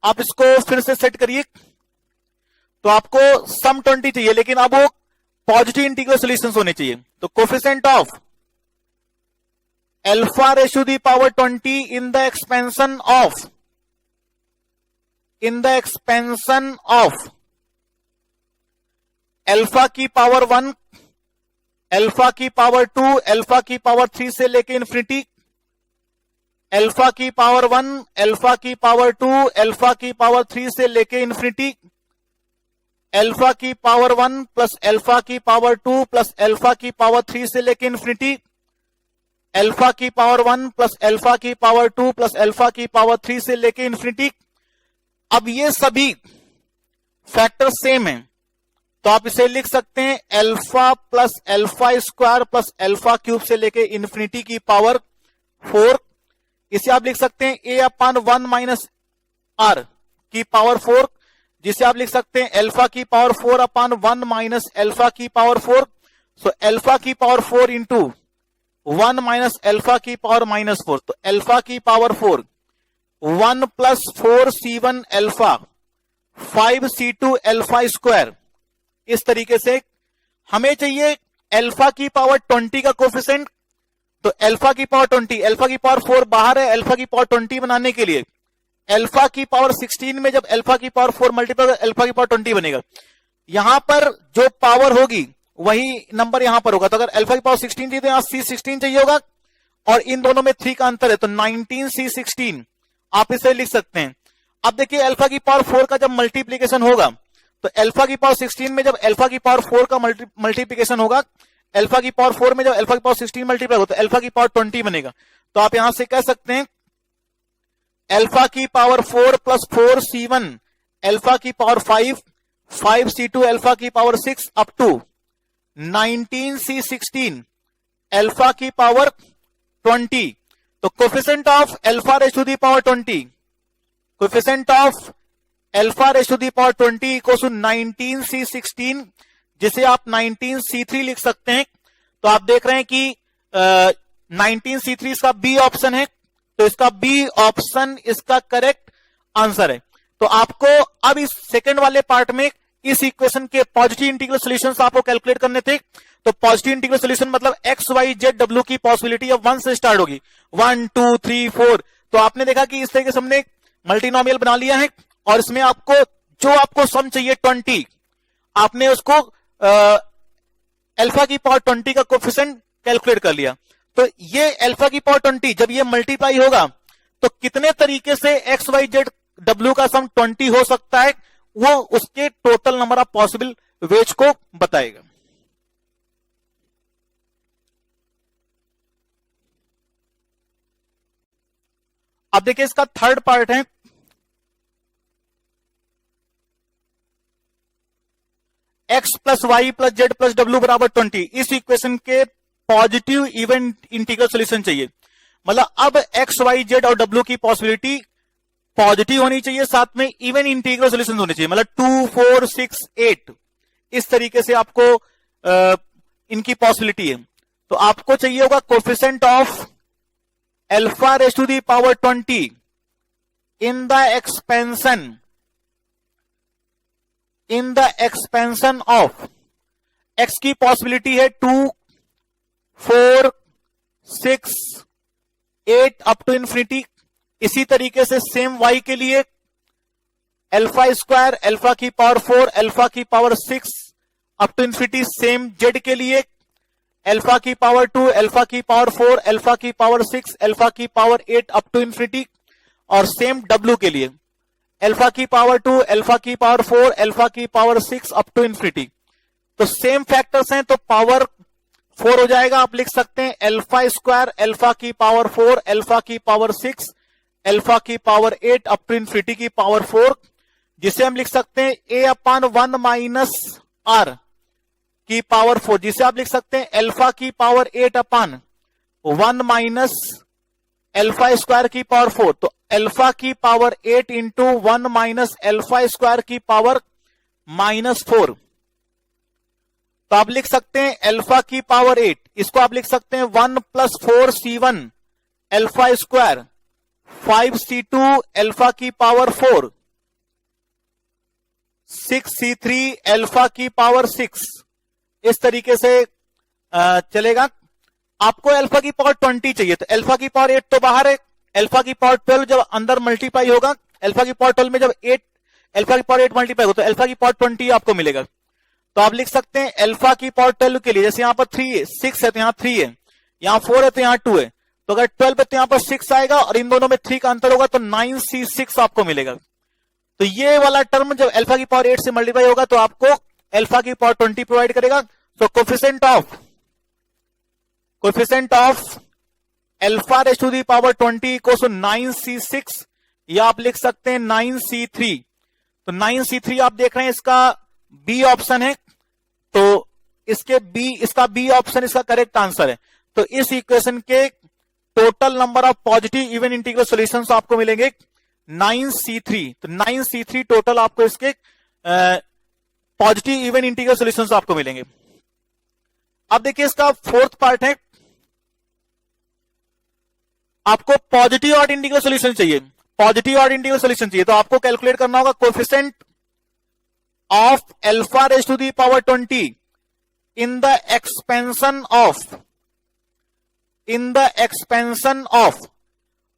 आप इसको फिर से सेट करिए। तो आपको सम 20 चाहिए, लेकिन अब वो पॉजिटिव इंटीग्रल सॉल्यूशंस होने चाहिए। तो coefficient of alpha raise to the power 20 in the expansion of alpha की पावर 1, अल्फा की पावर 2, अल्फा की पावर 3 से लेके इन्फिनिटी, अल्फा की पावर 1, अल्फा की पावर 2, अल्फा की पावर 3 से लेके इन्फिनिटी, अल्फा की पावर 1 प्लस अल्फा की पावर 2 प्लस अल्फा की पावर 3 से लेके इन्फिनिटी, अल्फा की पावर 1 प्लस अल्फा की पावर 2 प्लस अल्फा की पावर 3 से लेके इन्फिनिटी। अब ये सभी फैक्टर सेम है, तो आप इसे लिख सकते हैं alpha plus alpha square plus alpha cube से लेके इन्फिनिटी की पावर 4। इसे आप लिख सकते हैं a अपान 1 माइनस आर की पावर 4, जिसे आप लिख सकते हैं अल्फा की पावर 4 अपान 1 माइनस अल्फा की पावर 4। सो अल्फा की पावर 4 इंटू 1 माइनस अल्फा की पावर -4, तो अल्फा की power 4 1 plus 4C1 alpha 5C2 alpha square. इस तरीके से हमें चाहिए अल्फा की पावर 20 का कोएफिशिएंट। तो अल्फा की पावर 20, अल्फा की पावर 4 बाहर है, अल्फा की पावर 20 बनाने के लिए अल्फा की पावर 16 में जब अल्फा की पावर 4 मल्टीप्लाई अल्फा की पावर 20 बनेगा, यहां पर जो पावर होगी वही नंबर यहां पर होगा। तो अगर अल्फा की पावर 16 चाहिए तो यहां C16 चाहिए होगा, और इन दोनों में 3 का अंतर है, तो 19C16 आप इसे लिख सकते हैं। अब देखिए अल्फा की पावर 4 का जब मल्टीप्लीकेशन होगा तो अल्फा की पावर 16 में जब अल्फा की पावर 4 का मल्टीप्लीकेशन होगा, अल्फा की पावर 4 में जब अल्फा की पावर 16 मल्टीप्लाई होगा तो अल्फा की पावर 20 बनेगा। तो आप यहां से कह सकते हैं अल्फा की पावर 4 प्लस 4c1 अल्फा की पावर 5c2 अल्फा की power 6 up to 19c16 alpha की पावर 20। तो coefficient of alpha raise to the power 20, coefficient of alpha raise to the power 20 equals to 19c16, जिसे आप 19c3 लिख सकते हैं। तो आप देख रहे हैं कि 19c3 इसका बी ऑप्शन है, तो इसका बी ऑप्शन इसका करेक्ट आंसर है। तो आपको अब इस सेकंड वाले पार्ट में इस इक्वेशन के पॉजिटिव इंटीग्रल सॉल्यूशंस आपको कैलकुलेट करने थे। तो पॉजिटिव इंटीग्रल सॉल्यूशन मतलब एक्स वाई जेड डब्ल्यू की पॉसिबिलिटी अब 1 से स्टार्ट होगी, 1 2 3 4। तो आपने देखा कि इस तरीके से हमने मल्टीनोमियल बना लिया है और इसमें आपको जो आपको सम चाहिए 20, आपने उसको अल्फा की पावर 20 का कोफिशिएंट कैलकुलेट कर लिया। तो ये अल्फा की पावर 20 जब ये मल्टीप्लाई होगा तो कितने तरीके से एक्स वाई जेड डब्ल्यू का सम 20 हो सकता है, वो उसके total number of possible ways को बताएगा। अब देखिए इसका थर्ड पार्ट है x plus y plus z plus डब्ल्यू बराबर 20। इस इक्वेशन के पॉजिटिव इवन इंटीग्रल सॉल्यूशन चाहिए, मतलब अब एक्स वाई जेड और डब्ल्यू की पॉसिबिलिटी पॉजिटिव होनी चाहिए, साथ में इवन इंटीग्रल सॉल्यूशन होने चाहिए, मतलब 2 4 6 8 इस तरीके से आपको इनकी पॉसिबिलिटी है। तो आपको चाहिए होगा coefficient of alpha raise to the power 20 in the expansion of x की पॉसिबिलिटी है 2 4 6 8 अप टू इंफिनिटी। इसी तरीके से सेम y के लिए अल्फा स्क्वायर अल्फा की पावर 4 अल्फा की power 6 up to infinity. Same z के लिए अल्फा की पावर 2 अल्फा की पावर 4 अल्फा की पावर 6 अल्फा की पावर 8 अप टू इंफिनिटी। और सेम w के लिए अल्फा की पावर 2 अल्फा की पावर 4 अल्फा की पावर 6 अप टू इंफिनिटी। तो सेम फैक्टर्स हैं तो पावर 4 हो जाएगा। आप लिख सकते हैं अल्फा स्क्वायर अल्फा की पावर 4 अल्फा की पावर 6 अल्फा की पावर 8 अप टू इंफिनिटी की पावर 4, जिसे हम लिख सकते हैं a अपान 1 माइनस r की पावर 4, जिसे आप लिख सकते हैं अल्फा की पावर 8 अपान 1 माइनस अल्फा स्क्वायर की पावर 4। तो अल्फा की power 8 into 1 minus alpha square की पावर -4। तो आप लिख सकते हैं अल्फा की पावर 8, इसको आप लिख सकते हैं 1 plus 4c1 alpha square 5c2 alpha की पावर 4 6c3 अल्फा की पावर 6। इस तरीके से चलेगा। आपको अल्फा की पावर 20 चाहिए, तो अल्फा की पावर 8 तो बाहर है, अल्फा की पावर 12 जब अंदर मल्टीप्लाई होगा, अल्फा की पावर 12 में जब 8 अल्फा की पावर 8 मल्टीप्लाई होगा तो अल्फा की पावर 20 आपको मिलेगा। तो आप लिख सकते हैं अल्फा की पावर 12 के लिए, जैसे यहां पर 3 है 6 है तो यहां 3 है, यहां 4 है तो यहां 2 है, तो अगर 12 है तो यहां पर 6 आएगा और इन दोनों में 3 का अंतर होगा तो 9c6 आपको मिलेगा। तो ये वाला टर्म जब अल्फा की पावर 8 से मल्टीप्लाई होगा तो आपको अल्फा की पावर 20 प्रोवाइड करेगा। तो coefficient of alpha raise to the power 20 equals to 9c6, या आप लिख सकते हैं 9c3। तो 9c3 आप देख रहे हैं इसका बी ऑप्शन है, तो इसका बी ऑप्शन इसका करेक्ट आंसर है। तो इस इक्वेशन के total number of positive even integral solutions आपको मिलेंगे 9c3। तो 9c3 टोटल आपको इसके पॉजिटिव इवन इंटीग्रल सॉल्यूशंस आपको मिलेंगे। अब देखिए इसका फोर्थ पार्ट है, आपको पॉजिटिव ऑड इंटीग्रल सॉल्यूशन चाहिए, पॉजिटिव ऑड इंटीग्रल सॉल्यूशन चाहिए। तो आपको कैलकुलेट करना होगा coefficient of alpha raise to the power 20 in the expansion of.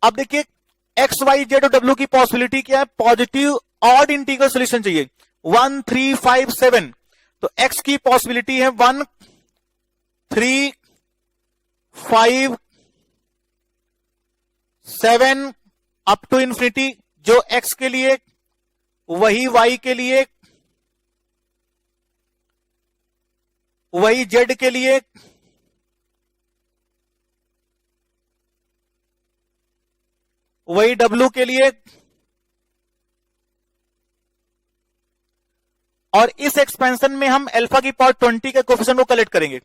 अब देखिए एक्स वाई जेड और डब्ल्यू की पॉसिबिलिटी क्या है, पॉजिटिव ऑड इंटीग्रल सॉल्यूशन चाहिए 1 3 5 7। तो एक्स की पॉसिबिलिटी है 1 3 5 7 अप टू इन्फिनिटी, जो x के लिए वही y के लिए, वही z के लिए, वही w के लिए। और इस एक्सपेंशन में हम अल्फा की पावर 20 के कोफिशिएंट को कलेक्ट करेंगे।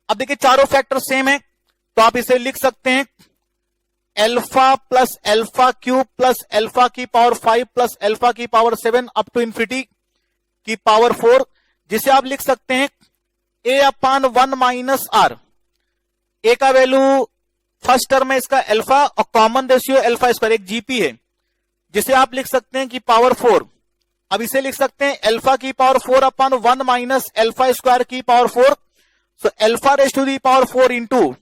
अब देखिए चारों फैक्टर सेम है, तो आप इसे लिख सकते हैं alpha plus alpha cube plus alpha की पावर 5 प्लस अल्फा की पावर 7 अप टू इन्फिनिटी की पावर 4, जिसे आप लिख सकते हैं a अपान 1 माइनस आर। ए का वैल्यू फर्स्ट टर्म है इसका अल्फा और कॉमन रेशियो अल्फा स्क्वायर, एक जीपी है, जिसे आप लिख सकते हैं कि पावर 4। अब इसे लिख सकते हैं अल्फा की power 4 upon 1 minus alpha square की power 4। So alpha raise to the power 4 into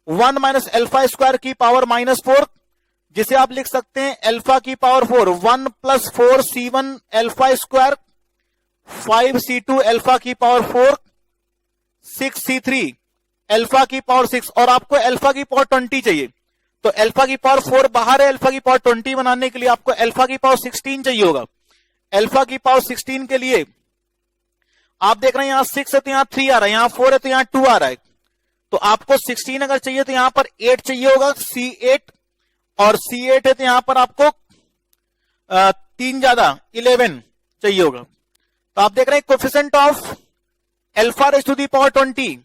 1 minus alpha square की पावर -4, जिसे आप लिख सकते हैं अल्फा की power 4 1 plus 4c1 alpha square 5c2 alpha की पावर 4 6c3 अल्फा की पावर 6। और आपको अल्फा की पावर 20 चाहिए, तो अल्फा की पावर 4 बाहर है, अल्फा की पावर 20 बनाने के लिए आपको अल्फा की पावर 16 चाहिए होगा। अल्फा की पावर 16 के लिए आप देख रहे हैं यहां 6 है तो यहां 3 आ रहा है, यहां 4 है तो यहां 2 आ रहा है, तो आपको 16 अगर चाहिए तो यहां पर 8 चाहिए होगा, C8, और C8 है तो यहां पर आपको 3 ज्यादा 11 चाहिए होगा। तो आप देख रहे हैं coefficient of alpha raise to the power 20,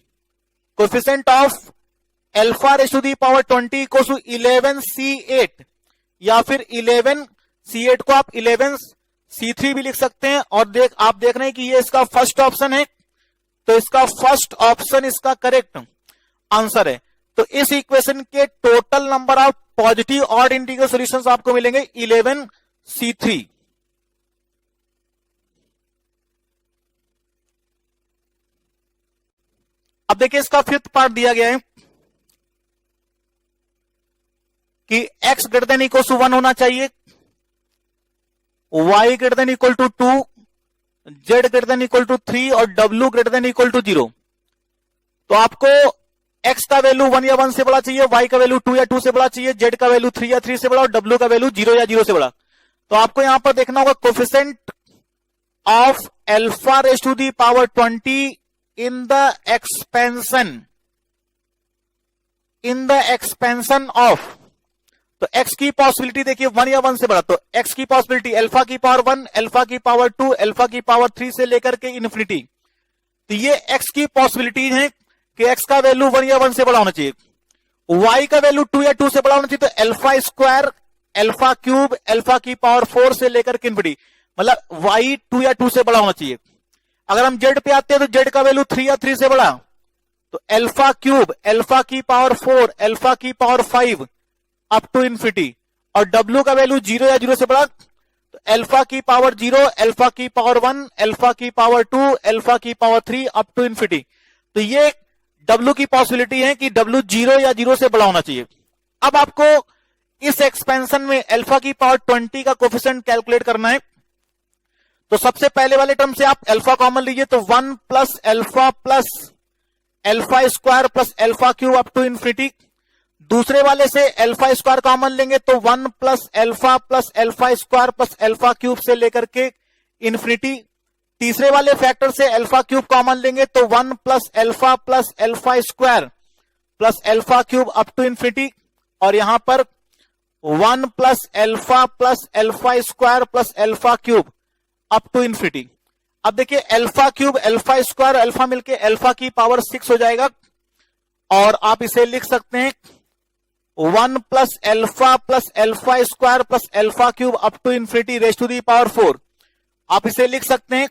coefficient of alpha raise to the power 20 equals to 11C8, या फिर 11C8 को आप 11C3 भी लिख सकते हैं। और आप देख रहे हैं कि ये इसका फर्स्ट ऑप्शन है, तो इसका फर्स्ट ऑप्शन इसका करेक्ट आंसर है। तो इस इक्वेशन के total number of positive odd integral solutions आपको मिलेंगे 11C3। अब देखिए इसका फिफ्थ पार्ट दिया गया है कि x greater than equal to 1 होना चाहिए, y greater than equal to 2, z greater than equal to 3 और w greater than equal to 0। तो आपको x का वैल्यू 1 या 1 से बड़ा चाहिए, y का वैल्यू 2 या 2 से बड़ा चाहिए, z का वैल्यू 3 या 3 से बड़ा और w का वैल्यू 0 या 0 से बड़ा। तो आपको यहां पर देखना होगा coefficient of alpha raise to the power 20 in the expansion of, तो x की पॉसिबिलिटी देखिए 1 या 1 से बड़ा, तो x की पॉसिबिलिटी अल्फा की पावर 1, अल्फा की पावर 2, अल्फा की पावर 3 से लेकर के इन्फिनिटी। तो ये x की पॉसिबिलिटी है कि x का वैल्यू 1 या 1 से बड़ा होना चाहिए, y का वैल्यू 2 या 2 से बड़ा होना चाहिए, तो alpha square alpha cube alpha की पावर 4 से लेकर के इन्फिनिटी, मतलब y 2 या 2 से बड़ा होना चाहिए। अगर हम z पे आते हैं तो z का वैल्यू 3 या 3 से बड़ा, तो अल्फा क्यूब अल्फा की पावर 4 अल्फा की पावर 5 अप टू इन्फिनिटी, और w का वैल्यू 0 या 0 से बड़ा, तो अल्फा की पावर 0 अल्फा की पावर 1 अल्फा की पावर 2 अल्फा की पावर 3 अप टू इन्फिनिटी। तो ये w की पॉसिबिलिटी है कि w 0 या 0 से बड़ा होना चाहिए। अब आपको इस एक्सपेंशन में अल्फा की पावर 20 का कोफिशिएंट कैलकुलेट करना है। तो सबसे पहले वाले टर्म से आप अल्फा कॉमन लीजिए, तो 1 plus alpha square plus alpha cube up to infinity. दूसरे वाले से अल्फा स्क्वायर कॉमन लेंगे तो 1 plus alpha square plus alpha cube से लेकर के इन्फिनिटी। तीसरे वाले फैक्टर से अल्फा क्यूब कॉमन लेंगे तो 1 plus alpha square plus alpha cube up to infinity, और यहां पर 1 plus alpha square plus alpha cube up to infinity. अब देखिए alpha cube alpha square alpha मिलके अल्फा की पावर 6 हो जाएगा, और आप इसे लिख सकते हैं 1 plus alpha square plus alpha cube up to infinity raise to the power 4। आप इसे लिख सकते हैं,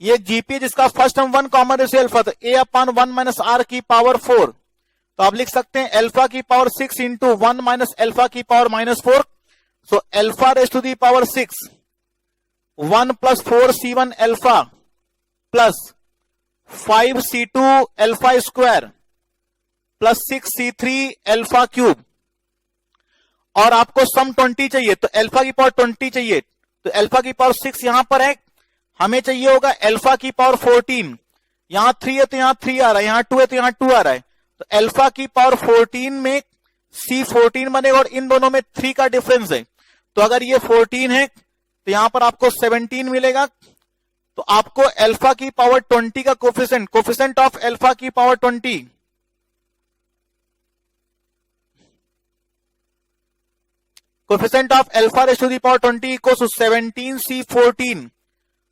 ये जीपी जिसका first term 1 common ratio alpha, तो a अपान 1 माइनस आर की पावर 4, तो आप लिख सकते हैं अल्फा की पावर 6 इंटू 1 माइनस अल्फा की power -4। So alpha raise to the power 6 1 plus 4c1 alpha plus 5c2 alpha square plus 6c3 alpha cube, और आपको सम 20 चाहिए, तो अल्फा की पावर 20 चाहिए, तो अल्फा की पावर 6 यहां पर है, हमें चाहिए होगा अल्फा की पावर 14। यहां 3 है तो यहां 3 आ रहा है, यहां 2 है तो यहां 2 आ रहा है, तो अल्फा की पावर 14 में C14 बनेगा, और इन दोनों में 3 का डिफरेंस है, तो अगर ये 14 है तो यहां पर आपको 17 मिलेगा। तो आपको अल्फा की पावर 20 का कोफिशिएंट ऑफ अल्फा की power 20 coefficient of alpha raise to the power 20 equals to 17C14।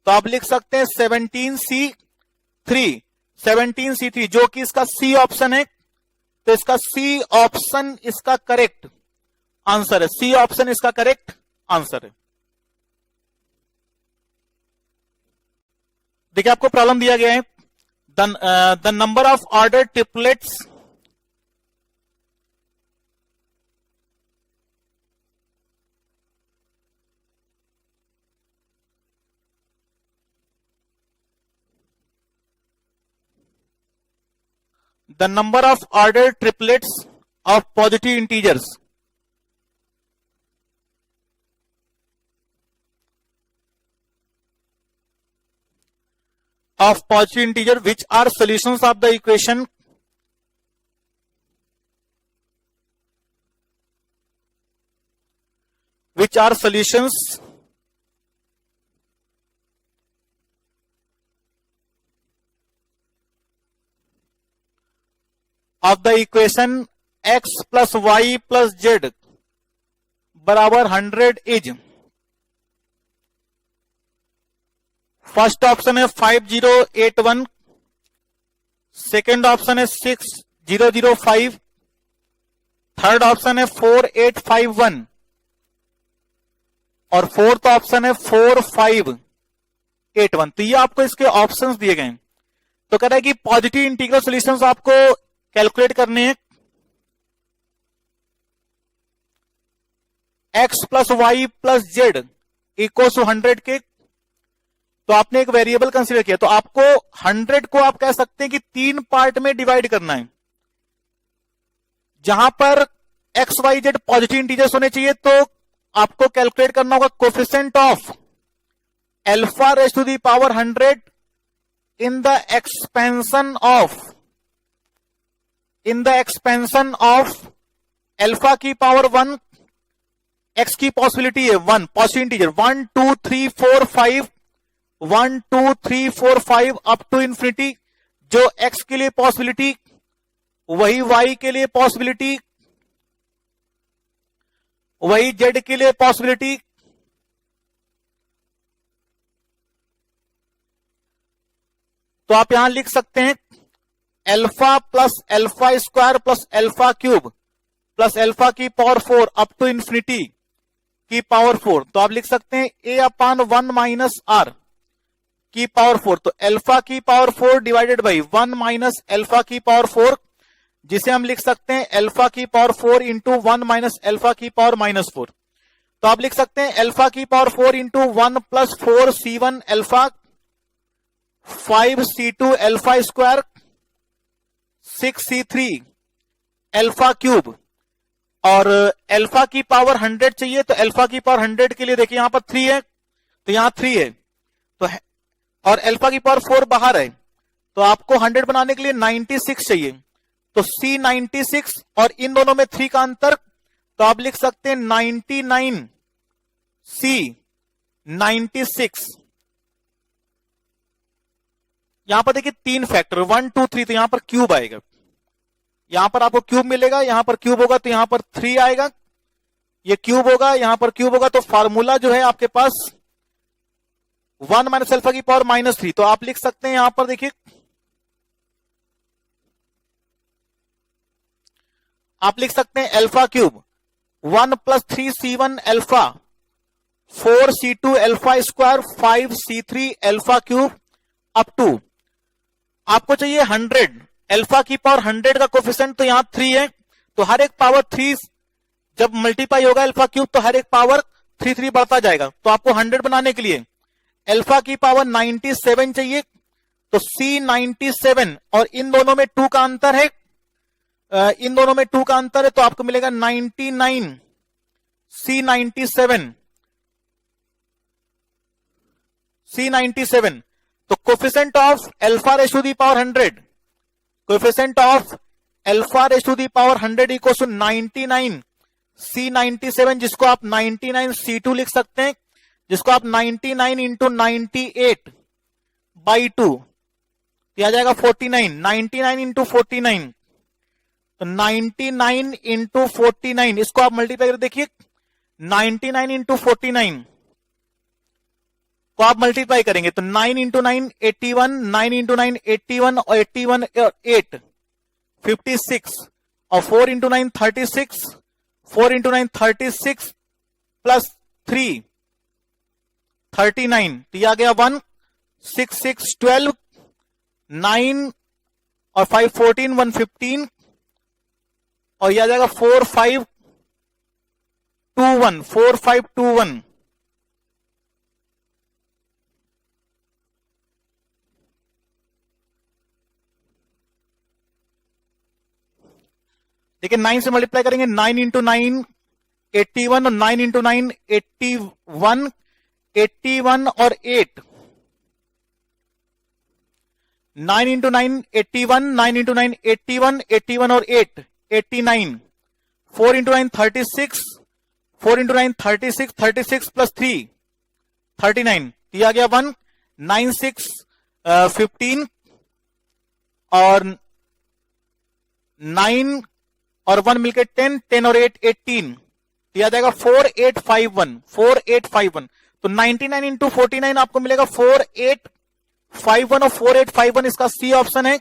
तो आप लिख सकते हैं 17C3 जो कि इसका सी ऑप्शन है। तो इसका सी ऑप्शन इसका करेक्ट आंसर है। सी ऑप्शन इसका करेक्ट आंसर है। देखिए आपको प्रॉब्लम दिया गया है the number of order triplets the number of ordered triplets of positive integers which are solutions of the equation of the equation x plus y plus z बराबर 100 इज। फर्स्ट ऑप्शन है 5081, सेकेंड ऑप्शन है 6005, थर्ड ऑप्शन है 4851 और फोर्थ ऑप्शन है 4581। तो ये आपको इसके ऑप्शंस दिए गए हैं। तो कह रहा है कि पॉजिटिव इंटीग्रल सॉल्यूशंस आपको कैलकुलेट करने हैं। x plus y plus z equal to 100 के। तो आपने एक वेरिएबल कंसीडर किया, तो आपको 100 को आप कह सकते हैं कि 3 पार्ट में डिवाइड करना है। जहां पर x, y, z positive integers होने चाहिए, तो आपको कैलकुलेट करना होगा coefficient of alpha raise to the power 100 in the expansion of alpha की पावर 1, x की पॉसिबिलिटी है 1 positive integer 1 2 3 4 5 1 2 3 4 5 up to infinity. जो x के लिए पॉसिबिलिटी वही y के लिए पॉसिबिलिटी, वही z के लिए पॉसिबिलिटी। तो आप यहां लिख सकते हैं alpha plus alpha square plus alpha cube plus alpha की पावर 4 अप टू इंफिनिटी की पावर 4। तो आप लिख सकते हैं a अपान 1 माइनस आर की पावर 4। तो अल्फा की power 4 divided by 1 minus alpha की पावर 4, जिसे हम लिख सकते हैं अल्फा की पावर 4 इंटू 1 माइनस अल्फा की पावर माइनस 4। तो आप लिख सकते हैं अल्फा की power 4 into 1 plus 4 C1 alpha 5 C2 alpha square 6 C3 alpha cube. और अल्फा की पावर 100 चाहिए, तो अल्फा की पावर 100 के लिए देखिए यहां पर 3 है, तो यहां 3 है, तो और अल्फा की पावर 4 बाहर है, तो आपको 100 बनाने के लिए 96 चाहिए। तो C 96 और इन दोनों में 3 का अंतर, तो आप लिख सकते हैं 99 C 96। यहां पर देखिए 3 फैक्टर 1 2 3, तो यहां पर क्यूब आएगा, यहां पर आपको क्यूब मिलेगा, यहां पर क्यूब होगा तो यहां पर 3 आएगा, ये क्यूब होगा, यहां पर क्यूब होगा, तो फार्मूला जो है आपके पास 1 माइनस अल्फा की पावर माइनस 3। तो आप लिख सकते हैं यहां पर देखिए, आप लिख सकते हैं alpha cube 1 plus 3 C1 alpha 4 C2 alpha square 5 C3 alpha cube up to, आपको चाहिए 100 अल्फा की पावर 100 का कोफिशिएंट, तो यहां 3 है, तो हर एक पावर 3 जब मल्टीप्लाई होगा अल्फा क्यूब, तो हर एक पावर 3 बढ़ता जाएगा। तो आपको 100 बनाने के लिए अल्फा की पावर 97 चाहिए, तो C 97 और इन दोनों में 2 का अंतर है, इन दोनों में 2 का अंतर है, तो आपको मिलेगा 99 C 97 C 97। तो coefficient of alpha raise to the power 100, coefficient of alpha raise to the power 100 equals to 99 C97 जिसको आप 99 C2 लिख सकते हैं, जिसको आप 99 इंटू 98 बाई 2 आ जाएगा 49, 99 इंटू 49, तो 99 इंटू 49 इसको आप मल्टीप्लाई कर देखिए, 99 इंटू 49 को आप मल्टीप्लाई करेंगे तो 9 इंटू 9 81, 9 इंटू 9 81 और 81 और 8 56 और 4 इंटू 9 36, 4 इंटू 9 36 प्लस 3 39, तो यह आ गया 1 6 6 12, 9 और 5 14, 1 15 और यह आ जाएगा 4 5 2 1, 4 5 2 1। देखिए 9 से मल्टीप्लाई करेंगे, 9 इंटू 9 81 और 9 इंटू 9 81, 81 और 8, 9 इंटू 9 81, 9 इंटू 9 81, 81 और 8 89, 4 इंटू 9 36, 4 इंटू 9 36, 36 प्लस 3 39, दिया गया 1 9 6 15 और 9 और 1 मिलकर 10, 10 और 8 18, दिया जाएगा 4851, 4851। तो 99 इंटू 49 आपको मिलेगा 4851 और 4851 इसका सी ऑप्शन है,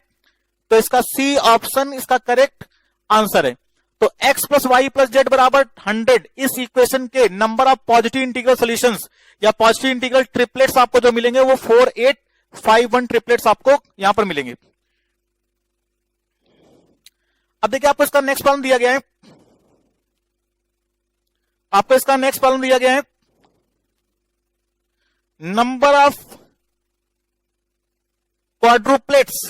तो इसका सी ऑप्शन इसका करेक्ट आंसर है। तो x plus y plus z बराबर 100 इस इक्वेशन के number of positive integral solutions या पॉजिटिव इंटीग्रल ट्रिपलेट्स आपको जो मिलेंगे वो 4851 ट्रिपलेट्स आपको यहां पर मिलेंगे। अब देखिए आपको इसका नेक्स्ट प्रॉब्लम दिया गया है, आपको इसका नेक्स्ट प्रॉब्लम दिया गया है number of quadruplets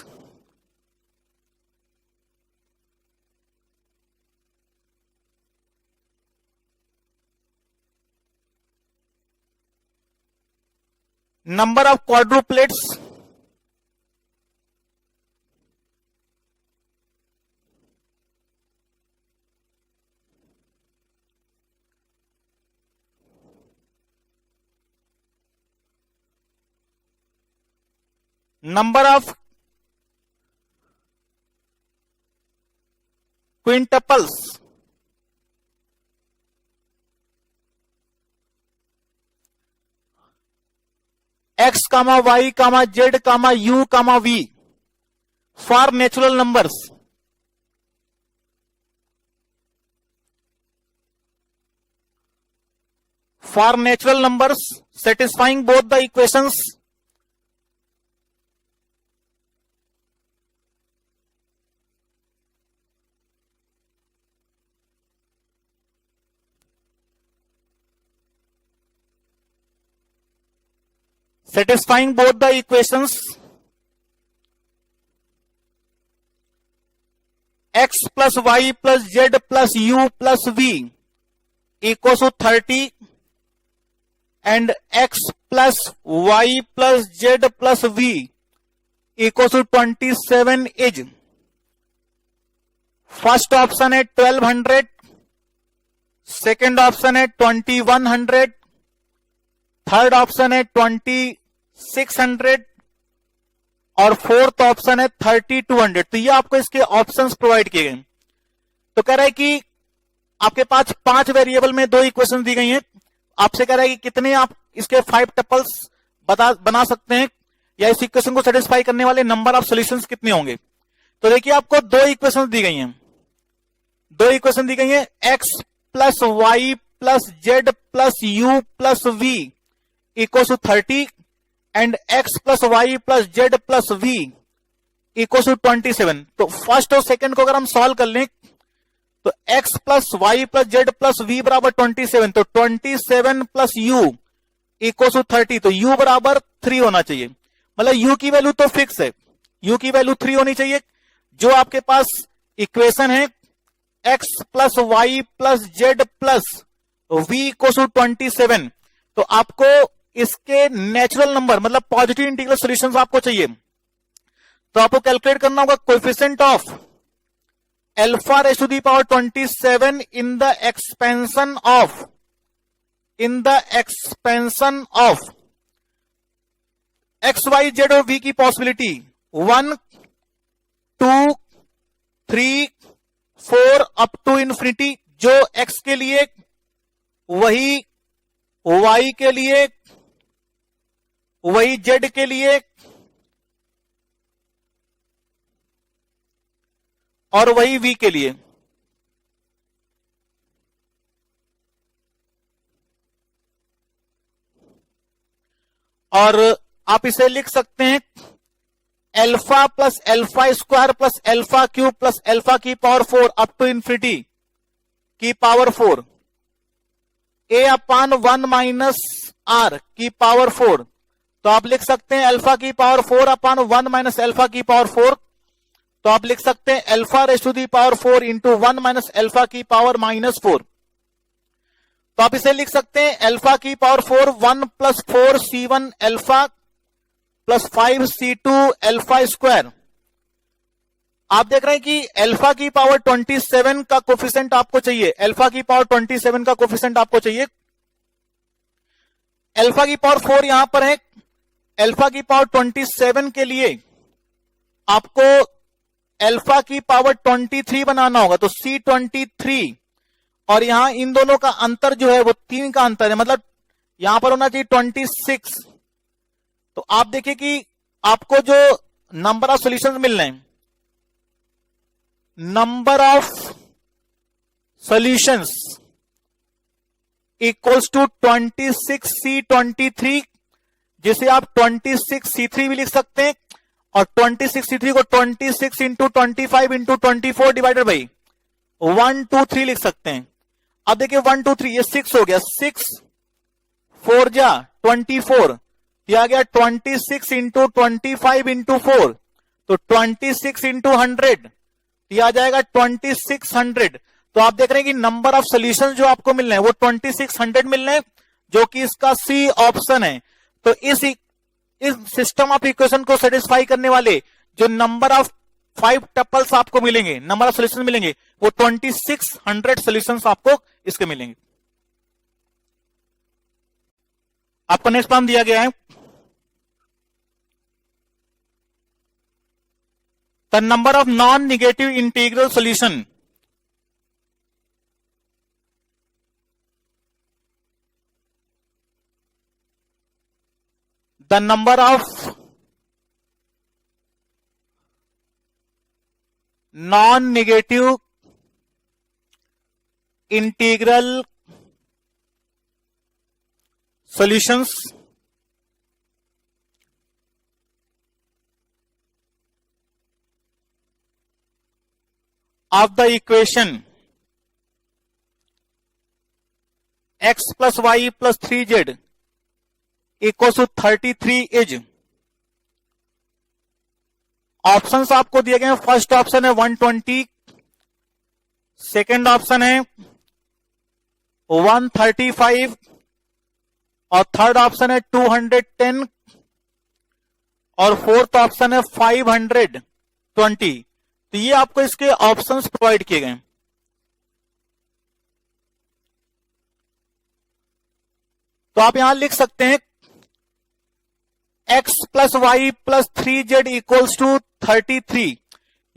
number of quintuples x, y, z, u, v for natural numbers satisfying both the equations x plus y plus z plus u plus v equals to 30 and x plus y plus z plus v equals to 27 is first option है 1200, सेकेंड ऑप्शन है 2100, थर्ड ऑप्शन है 2600 और फोर्थ ऑप्शन है 3200। तो ये आपको इसके ऑप्शंस प्रोवाइड किए गए। तो कह रहा है कि आपके पास 5 वेरिएबल में 2 इक्वेशन दी गई हैं, आपसे कह रहा है कि कितने आप इसके 5 टपल्स बना सकते हैं या इस इक्वेशन को सेटिस्फाई करने वाले नंबर ऑफ सॉल्यूशंस कितने होंगे। तो देखिए आपको 2 इक्वेशन दी गई हैं, 2 इक्वेशन दी गई हैं x plus y plus z plus u plus v equals to 30 and x plus y plus z plus v equals to 27। तो फर्स्ट और सेकंड को अगर हम सॉल्व कर लें तो x plus y plus z plus v बराबर 27, तो 27 प्लस u इक्वल्स टू 30, तो u बराबर 3 होना चाहिए। मतलब u की वैल्यू तो फिक्स है, u की वैल्यू 3 होनी चाहिए। जो आपके पास इक्वेशन है x plus y plus z plus v equals to 27, तो आपको इसके नेचुरल नंबर मतलब पॉजिटिव इंटीग्रल सॉल्यूशंस आपको चाहिए। तो आपको कैलकुलेट करना होगा coefficient of alpha raised to the power 27 in the expansion of x, y, z और v की पॉसिबिलिटी 1, 2, 3, 4 अप टू इंफिनिटी, जो x के लिए वही y के लिए वही z के लिए और वही v के लिए। और आप इसे लिख सकते हैं alpha plus alpha square plus alpha cube plus alpha की पावर 4 अप टू इंफिनिटी की power 4 a upon 1 minus r की पावर 4। तो आप लिख सकते हैं अल्फा की पावर 4 अपान 1 माइनस अल्फा की पावर 4। तो आप लिख सकते हैं alpha raise to the power 4 into 1 minus alpha की पावर माइनस 4। तो आप इसे लिख सकते हैं अल्फा की power 4 1 plus 4 c1 alpha plus 5 c2 alpha square. आप देख रहे हैं कि अल्फा की पावर 27 का कोफिशिएंट आपको चाहिए, अल्फा की पावर 27 का कोफिशिएंट आपको चाहिए। अल्फा की पावर 4 यहां पर है, अल्फा की पावर 27 के लिए आपको अल्फा की पावर 23 बनाना होगा। तो C23 और यहां इन दोनों का अंतर जो है वो 3 का अंतर है, मतलब यहां पर होना चाहिए 26। तो आप देखिए कि आपको जो नंबर ऑफ सॉल्यूशंस मिल रहे हैं, number of solutions equals to 26C23, जिसे आप 26C3 भी लिख सकते हैं और 26C3 को 26 इंटू 25 इंटू 24 डिवाइडेड बाई 123 लिख सकते हैं। अब देखिए 123 ये 6 हो गया, 6 4 जा 24 दिया गया 26 इंटू 25 इंटू 4, तो 26 इंटू 100 दिया जाएगा 2600। तो आप देख रहे हैं कि नंबर ऑफ सॉल्यूशंस जो आपको मिल रहे हैं वो 2600 मिल रहे हैं, जो कि इसका सी ऑप्शन है। तो इस सिस्टम ऑफ इक्वेशन को सेटिस्फाई करने वाले जो नंबर ऑफ 5 टपल्स आपको मिलेंगे, नंबर ऑफ सॉल्यूशन मिलेंगे, वो 2600 सॉल्यूशंस आपको इसके मिलेंगे। आपको नेक्स्ट प्रॉब्लम दिया गया है, the number of non negative integral solution the number of non-negative integral solutions of the equation x plus y plus 3z equals to 33 is. Options आपको दिए गए हैं, फर्स्ट ऑप्शन है 120, सेकंड ऑप्शन है 135 और थर्ड ऑप्शन है 210 और फोर्थ ऑप्शन है 520। तो ये आपको इसके ऑप्शंस प्रोवाइड किए गए हैं। तो आप यहां लिख सकते हैं x plus y plus 3z equals to 33।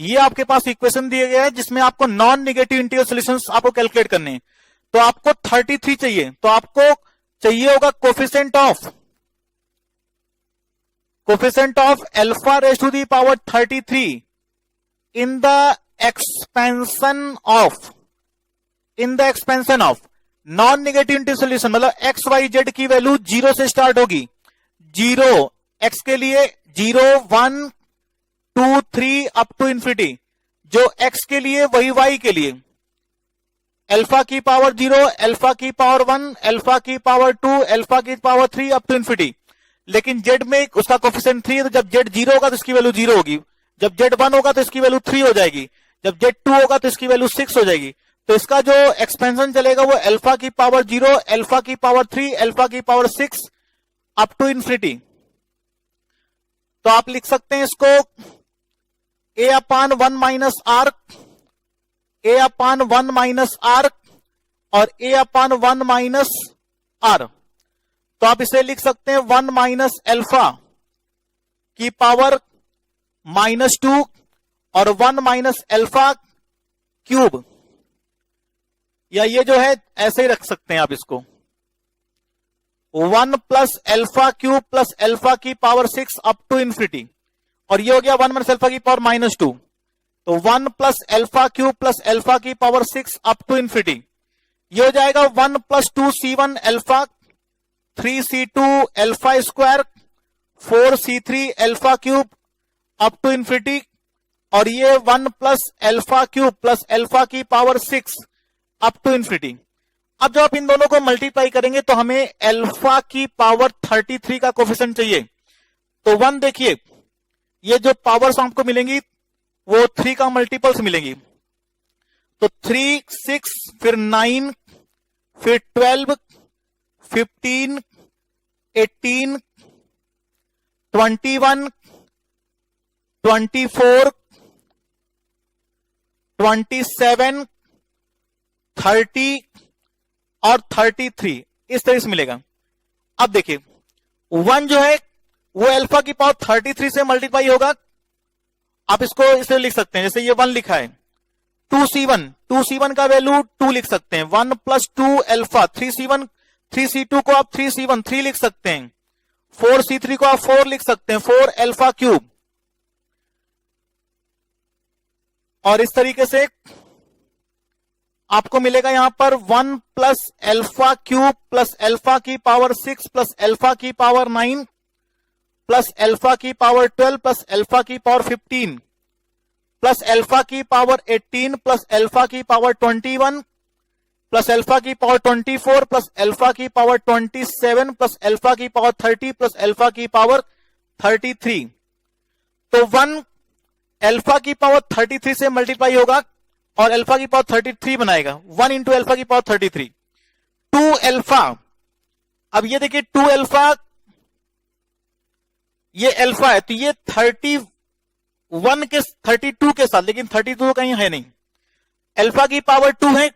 ये आपके पास इक्वेशन दिया गया है जिसमें आपको नॉन नेगेटिव इंटीग्रल सॉल्यूशंस आपको कैलकुलेट करने हैं। तो आपको 33 चाहिए, तो आपको चाहिए होगा coefficient of alpha raise to the power 33 in the expansion of non negative integral solution, मतलब एक्स वाई जेड की वैल्यू 0 से स्टार्ट होगी। 0 एक्स के लिए 0 1 2 3 अप टू इंफिनिटी, जो एक्स के लिए वही वाई के लिए अल्फा की पावर 0, अल्फा की पावर 1, अल्फा की पावर 2, अल्फा की पावर 3 अप टू इंफिनिटी। लेकिन जेड में उसका कोफिशिएंट 3 है, तो जब जेड 0 होगा तो इसकी वैल्यू 0 होगी, जब जेड 1 होगा तो इसकी वैल्यू 3 हो जाएगी, जब जेड 2 होगा तो इसकी वैल्यू 6 हो जाएगी। तो इसका जो एक्सपेंशन चलेगा वो अल्फा की पावर 0, अल्फा की पावर 3, अल्फा की पावर 6 अप टू इंफिनिटी। तो आप लिख सकते हैं इसको a upon 1 minus r a upon 1 minus r और ए अपान 1 माइनस आर। तो आप इसे लिख सकते हैं 1 माइनस एल्फा की पावर -2 और 1 माइनस एल्फा क्यूब, या ये जो है ऐसे ही रख सकते हैं आप इसको 1 plus alpha cube plus alpha की पावर 6 अप टू इंफिनिटी, और ये हो गया 1 माइनस एल्फा की पावर -2। तो 1 plus alpha cube plus alpha की पावर 6 अप टू इंफिनिटी, ये हो जाएगा 1 plus 2c1 alpha, 3c2 alpha square, 4c3 alpha cube up to infinity, और ये 1 plus alpha cube plus alpha की पावर 6 अप टू इंफिनिटी। अब जब आप इन दोनों को मल्टीप्लाई करेंगे तो हमें एल्फा की पावर 33 का कोफिशिएंट चाहिए। तो 1 देखिए, ये जो पावर्स आपको मिलेंगी वो 3 का मल्टीपल्स मिलेंगी। तो 3, 6, फिर 9, फिर 12, 15, 18, 21, 24, 27, 30 और 33 इस तरह से मिलेगा। अब देखिए 1 जो है वो अल्फा की पावर 33 से मल्टीप्लाई होगा। आप इसको इस तरह लिख सकते हैं, जैसे ये 1 लिखा है, 2c1 का वैल्यू 2 लिख सकते हैं, 1 प्लस 2 अल्फा, 3c2 को आप 3c1 3 लिख सकते हैं, 4c3 को आप 4 लिख सकते हैं, 4 अल्फा क्यूब, और इस तरीके से आपको मिलेगा यहां पर 1 plus alpha cube plus alpha की पावर 6 प्लस एल्फा की पावर 9 प्लस एल्फा की पावर 12 प्लस एल्फा की पावर 15 प्लस एल्फा की पावर 18 प्लस एल्फा की पावर 21 प्लस एल्फा की पावर 24 प्लस एल्फा की पावर 27 प्लस एल्फा की पावर 30 प्लस एल्फा की पावर 33। तो 1 एल्फा की पावर 33 से मल्टीप्लाई होगा और अल्फा की पावर 33 बनाएगा, 1 इंटू एल्फा की पावर 33। 2 अल्फा, अब ये देखिए 2 अल्फा, ये अल्फा है तो ये 32 के साथ, लेकिन 32 तो कहीं है नहीं, अल्फा की पावर 2 है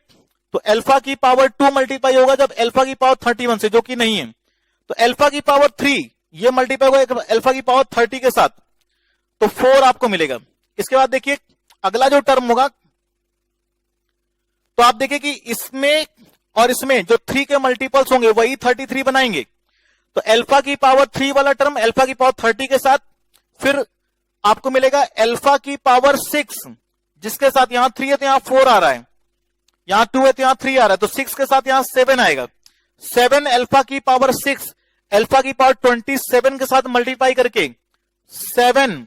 तो अल्फा की पावर 2 मल्टीप्लाई होगा जब अल्फा की पावर 31 से, जो कि नहीं है। तो अल्फा की पावर 3 ये मल्टीप्लाई होगा अल्फा की पावर 30 के साथ, तो 4 आपको मिलेगा। इसके बाद देखिए अगला जो टर्म होगा, तो आप देखिए कि इसमें और इसमें जो 3 के मल्टीपल्स होंगे वही 33 बनाएंगे। तो अल्फा की पावर 3 वाला टर्म अल्फा की पावर 30 के साथ, फिर आपको मिलेगा अल्फा की पावर 6 जिसके साथ यहां 3 है तो यहां 4 आ रहा है, यहां 2 है तो यहां 3 आ रहा है, तो 6 के साथ यहां 7 आएगा। 7 अल्फा की पावर 6 अल्फा की पावर 27 के साथ मल्टीप्लाई करके 7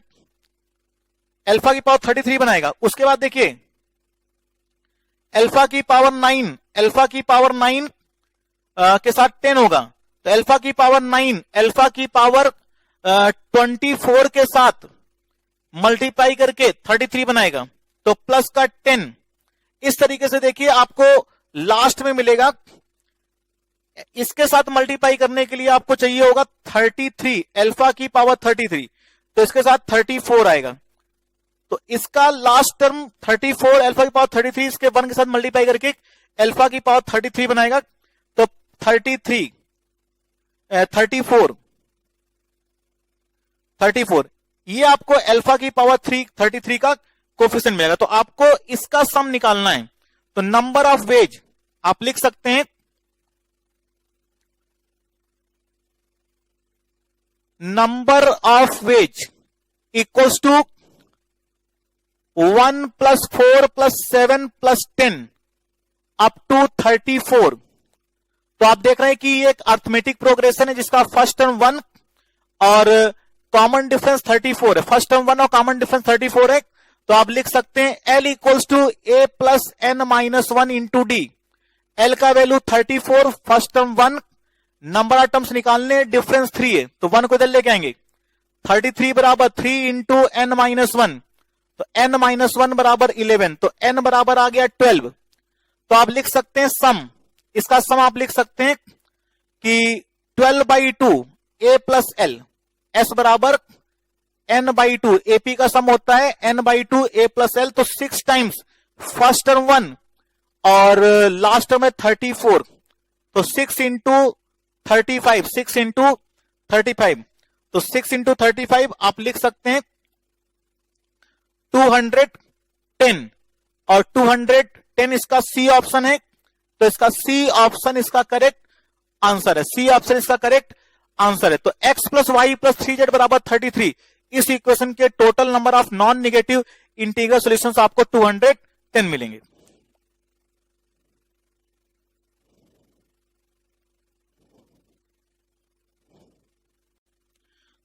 अल्फा की पावर 33 बनाएगा। उसके बाद देखिए अल्फा की पावर 9 अल्फा की पावर 9 के साथ 10 होगा, तो अल्फा की पावर 9 अल्फा की पावर 24 के साथ मल्टीप्लाई करके 33 बनाएगा, तो प्लस का 10। इस तरीके से देखिए आपको लास्ट में मिलेगा, इसके साथ मल्टीप्लाई करने के लिए आपको चाहिए होगा 33 अल्फा की पावर 33, तो इसके साथ 34 आएगा। तो इसका लास्ट टर्म 34 अल्फा की पावर 33 इसके 1 के साथ मल्टीप्लाई करके अल्फा की पावर 33 बनाएगा, तो 34 ये आपको अल्फा की पावर 33 का कोफिशिएंट मिलेगा। तो आपको इसका सम निकालना है, तो नंबर ऑफ वेज आप लिख सकते हैं, number of ways equals to 1 plus 4 plus 7 plus 10 up to 34। तो आप देख रहे हैं कि ये एक अर्थमेटिक प्रोग्रेशन है जिसका फर्स्ट टर्म 1 और कॉमन डिफरेंस 34 है, फर्स्ट टर्म 1 और कॉमन डिफरेंस 34 है। तो आप लिख सकते हैं L equals to A plus N minus 1 into d. L का value 34, first term 1, number of terms निकालने, डिफरेंस 3 है तो 1 को इधर लेके आएंगे, 33 बराबर 3 इंटू N माइनस 1, तो n माइनस 1 बराबर 11, तो n बराबर आ गया 12। तो आप लिख सकते हैं सम, इसका सम आप लिख सकते हैं कि 12/2 a प्लस एल, s बराबर n/2, AP का सम होता है n/2 a प्लस एल, तो 6 टाइम्स फर्स्ट टर्म 1 और लास्ट टर्म है 34, तो 6 इंटू 35, 6 इंटू 35, तो 6 इंटू 35 आप लिख सकते हैं 210, और 210 इसका सी ऑप्शन है, तो इसका सी ऑप्शन इसका करेक्ट आंसर है, सी ऑप्शन इसका करेक्ट आंसर है। तो x plus y plus 3z बराबर 33, इस इक्वेशन के total number of non negative integral solutions आपको 210 मिलेंगे।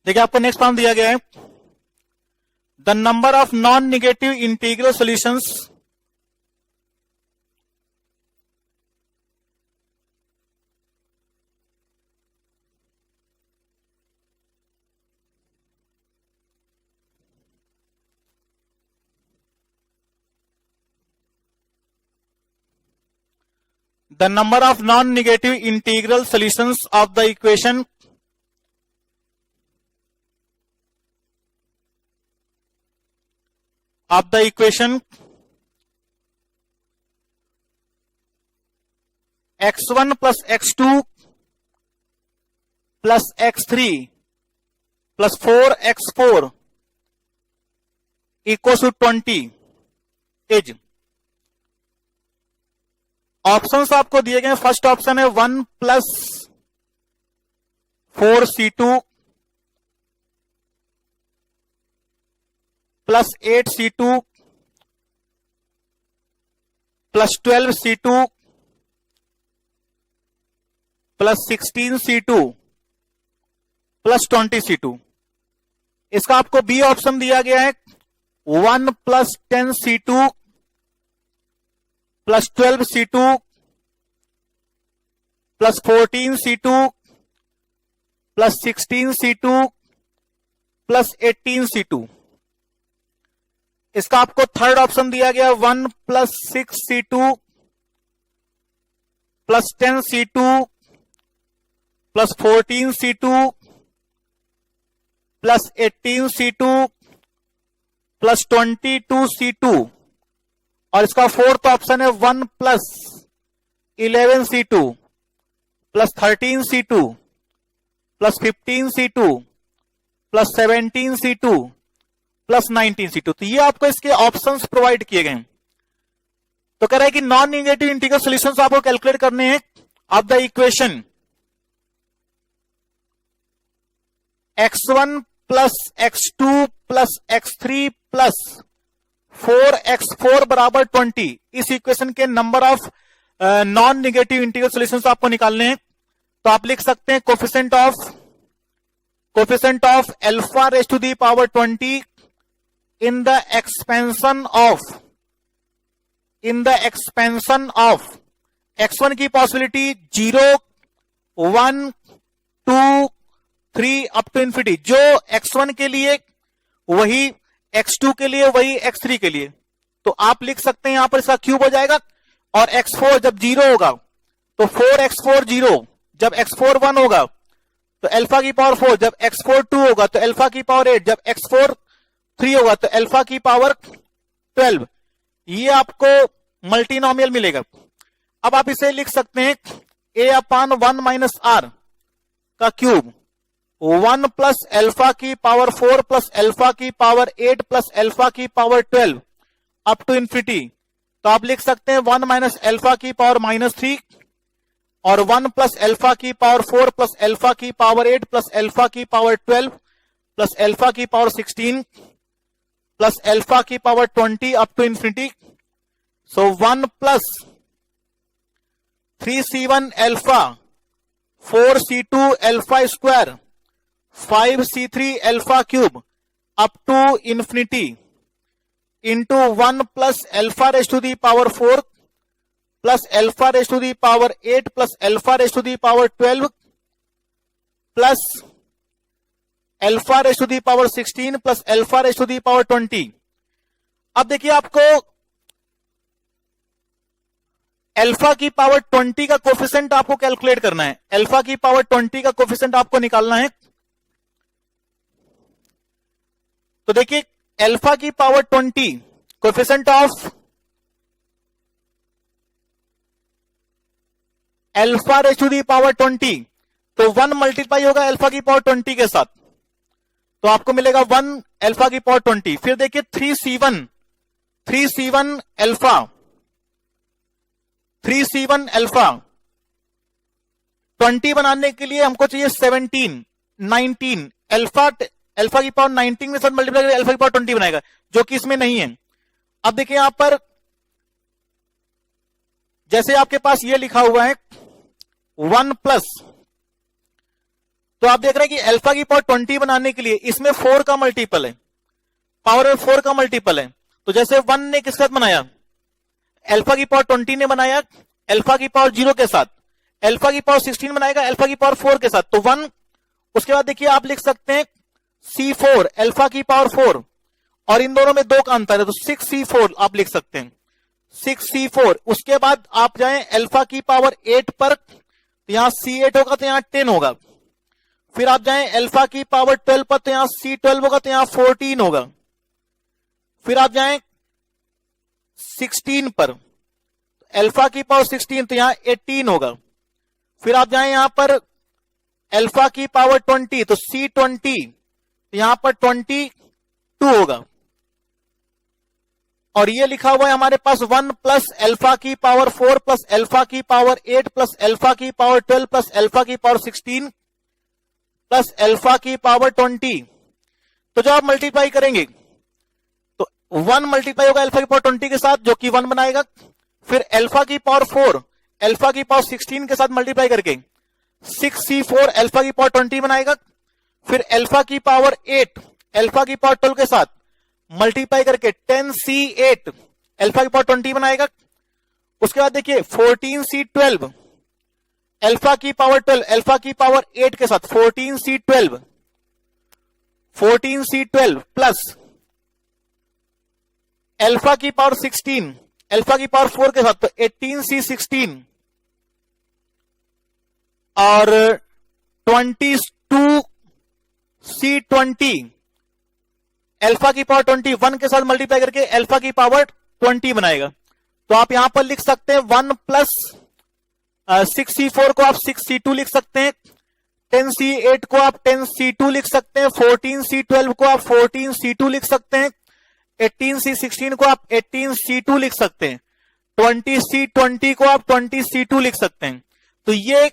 देखिए आपको नेक्स्ट प्रॉब्लम दिया गया है, the number of non negative integral solutions the number of non-negative integral solutions of the equation x1 plus x2 plus x3 plus 4x4 equals to 20 is, options आपको दिए गए। फर्स्ट ऑप्शन है 1 plus 4c2 plus 8c2 plus 12c2 plus 16c2 plus 20c2। इसका आपको बी ऑप्शन दिया गया है 1 plus 10c2 plus 12c2 plus 14c2 plus 16c2 plus 18c2। इसका आपको थर्ड ऑप्शन दिया गया 1 plus 6c2 plus 10c2 plus 14c2 plus 18c2 plus 22c2, और इसका फोर्थ ऑप्शन है 1 plus 11c2 plus 13c2 plus 15c2 plus 17c2 plus 19c2। तो ये आपको इसके ऑप्शंस प्रोवाइड किए गए हैं। तो कह रहा है कि नॉन नेगेटिव इंटीग्रल सॉल्यूशंस आपको कैलकुलेट करने हैं of the equation x1 plus x2 plus x3 plus 4x4 बराबर 20, इस इक्वेशन के number of non negative integral solutions आपको निकालने हैं। तो आप लिख सकते हैं coefficient of alpha raise to the power 20 in the expansion of x1 की पॉसिबिलिटी 0, 1, 2, 3 अप टू इंफिनिटी। जो x1 के लिए वही x2 के लिए, वही x3 के लिए। तो आप लिख सकते हैं यहां पर इसका क्यूब हो जाएगा, और x4 जब 0 होगा तो 4x4 0, जब x4 1 होगा तो अल्फा की पावर 4, जब x4 2 होगा तो अल्फा की पावर 8, जब x4 3 होगा तो अल्फा की पावर 12। ये आपको मल्टीनोमियल मिलेगा। अब आप इसे लिख सकते हैं a/1 माइनस आर का क्यूब 1 प्लस अल्फा की पावर 4 प्लस अल्फा की पावर 8 प्लस अल्फा की पावर 12 अप टू इंफिनिटी। तो आप लिख सकते हैं 1 माइनस अल्फा की पावर -3 और 1 प्लस अल्फा की पावर 4 प्लस अल्फा की पावर 8 प्लस अल्फा की पावर 12 प्लस अल्फा की पावर 16 प्लस अल्फा की power 20 up to infinity. So 1 plus 3c1 alpha 4c2 alpha square 5c3 alpha cube up to infinity into 1 plus alpha raise to the power 4 plus alpha raise to the power 8 plus alpha raise to the power 12 plus alpha raise to the power 16 plus alpha raise to the power 20। अब देखिए आपको अल्फा की पावर 20 का कोफिशिएंट आपको कैलकुलेट करना है। अल्फा की पावर 20 का कोफिशिएंट आपको निकालना है। तो देखिए अल्फा की power 20 coefficient of alpha raise to the power 20, तो 1 मल्टीप्लाई होगा अल्फा की पावर 20 के साथ, तो आपको मिलेगा 1 अल्फा की पावर 20। फिर देखिए 3c1 अल्फा, 3c1 अल्फा 20 बनाने के लिए हमको चाहिए 17, 19 अल्फा की पावर 19 के साथ मल्टीप्लाई करके अल्फा की पावर 20 बनाएगा, जो कि इसमें नहीं है। अब देखिए यहां पर जैसे आपके पास ये लिखा हुआ है 1 प्लस, तो आप देख रहे हैं कि अल्फा की पावर 20 बनाने के लिए इसमें 4 का मल्टीपल है, पावर में 4 का मल्टीपल है। तो जैसे 1 ने किसके साथ बनाया, अल्फा की पावर 20 ने बनाया अल्फा की पावर 0 के साथ, अल्फा की पावर 16 बनाएगा अल्फा की पावर 4 के साथ, तो 1। उसके बाद देखिए आप लिख सकते हैं C4 अल्फा की पावर 4, और इन दोनों में 2 का अंतर है, तो 6C4 आप लिख सकते हैं, 6C4। उसके बाद आप जाएं अल्फा की पावर 8 पर, तो यहां C8 होगा तो यहां 10 होगा। फिर आप जाएं अल्फा की पावर 12 पर, तो यहां C12 होगा तो यहां 14 होगा। फिर आप जाएं 16 पर, अल्फा की पावर 16, तो यहां 18 होगा। फिर आप जाएं यहां पर अल्फा की पावर 20, तो C20, तो यहां पर 22 होगा। और ये लिखा हुआ है हमारे पास 1 प्लस अल्फा की पावर 4 प्लस अल्फा की पावर 8 प्लस अल्फा की पावर 12 प्लस अल्फा की पावर 16 प्लस अल्फा की पावर 20। तो जब आप मल्टीप्लाई करेंगे तो 1 मल्टीप्लाई होगा अल्फा की पावर 20 के साथ, जो कि 1 बनाएगा। फिर अल्फा की पावर 4 अल्फा की पावर 16 के साथ मल्टीप्लाई करके 6C4 अल्फा की पावर 20 बनाएगा। फिर अल्फा की पावर 8 अल्फा की पावर 12 के साथ मल्टीप्लाई करके 10C8 अल्फा की पावर 20 बनाएगा। उसके बाद देखिए 14C12 अल्फा की पावर 12 अल्फा की पावर 8 के साथ 14C12 प्लस अल्फा की पावर 16 अल्फा की पावर 4 के साथ, तो 18C16 और 22C20 अल्फा की पावर 21 के साथ मल्टीप्लाई करके अल्फा की पावर 20 बनाएगा। तो आप यहां पर लिख सकते हैं 1 प्लस 6C4 को आप 6C2 लिख सकते हैं, 10C8 को आप 10C2 लिख सकते हैं, 14C12 को आप 14C2 लिख सकते हैं, 18C16 को आप 18C2 लिख सकते हैं, 20C20 को आप 20C2 लिख सकते हैं। तो ये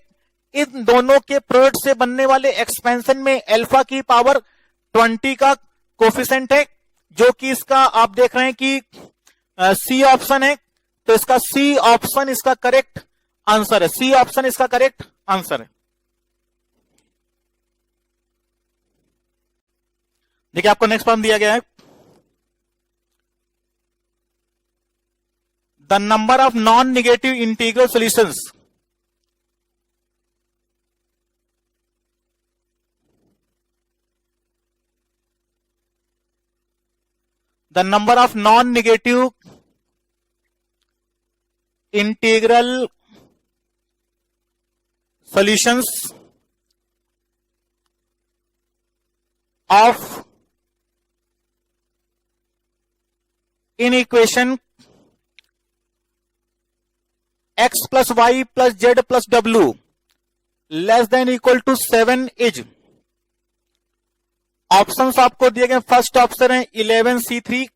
इन दोनों के प्रोडक्ट से बनने वाले एक्सपेंशन में अल्फा की पावर 20 का कोफिशिएंट है, जो कि इसका आप देख रहे हैं कि सी ऑप्शन है, तो इसका सी ऑप्शन इसका करेक्ट आंसर है, सी ऑप्शन इसका करेक्ट आंसर है। देखिए आपको नेक्स्ट प्रॉब्लम दिया गया है, the number of non negative integral solutions the number of non-negative integral solutions of in equation x plus y plus z plus w less than equal to 7 is। Options आपको दिए गए, फर्स्ट ऑप्शन है 11C3,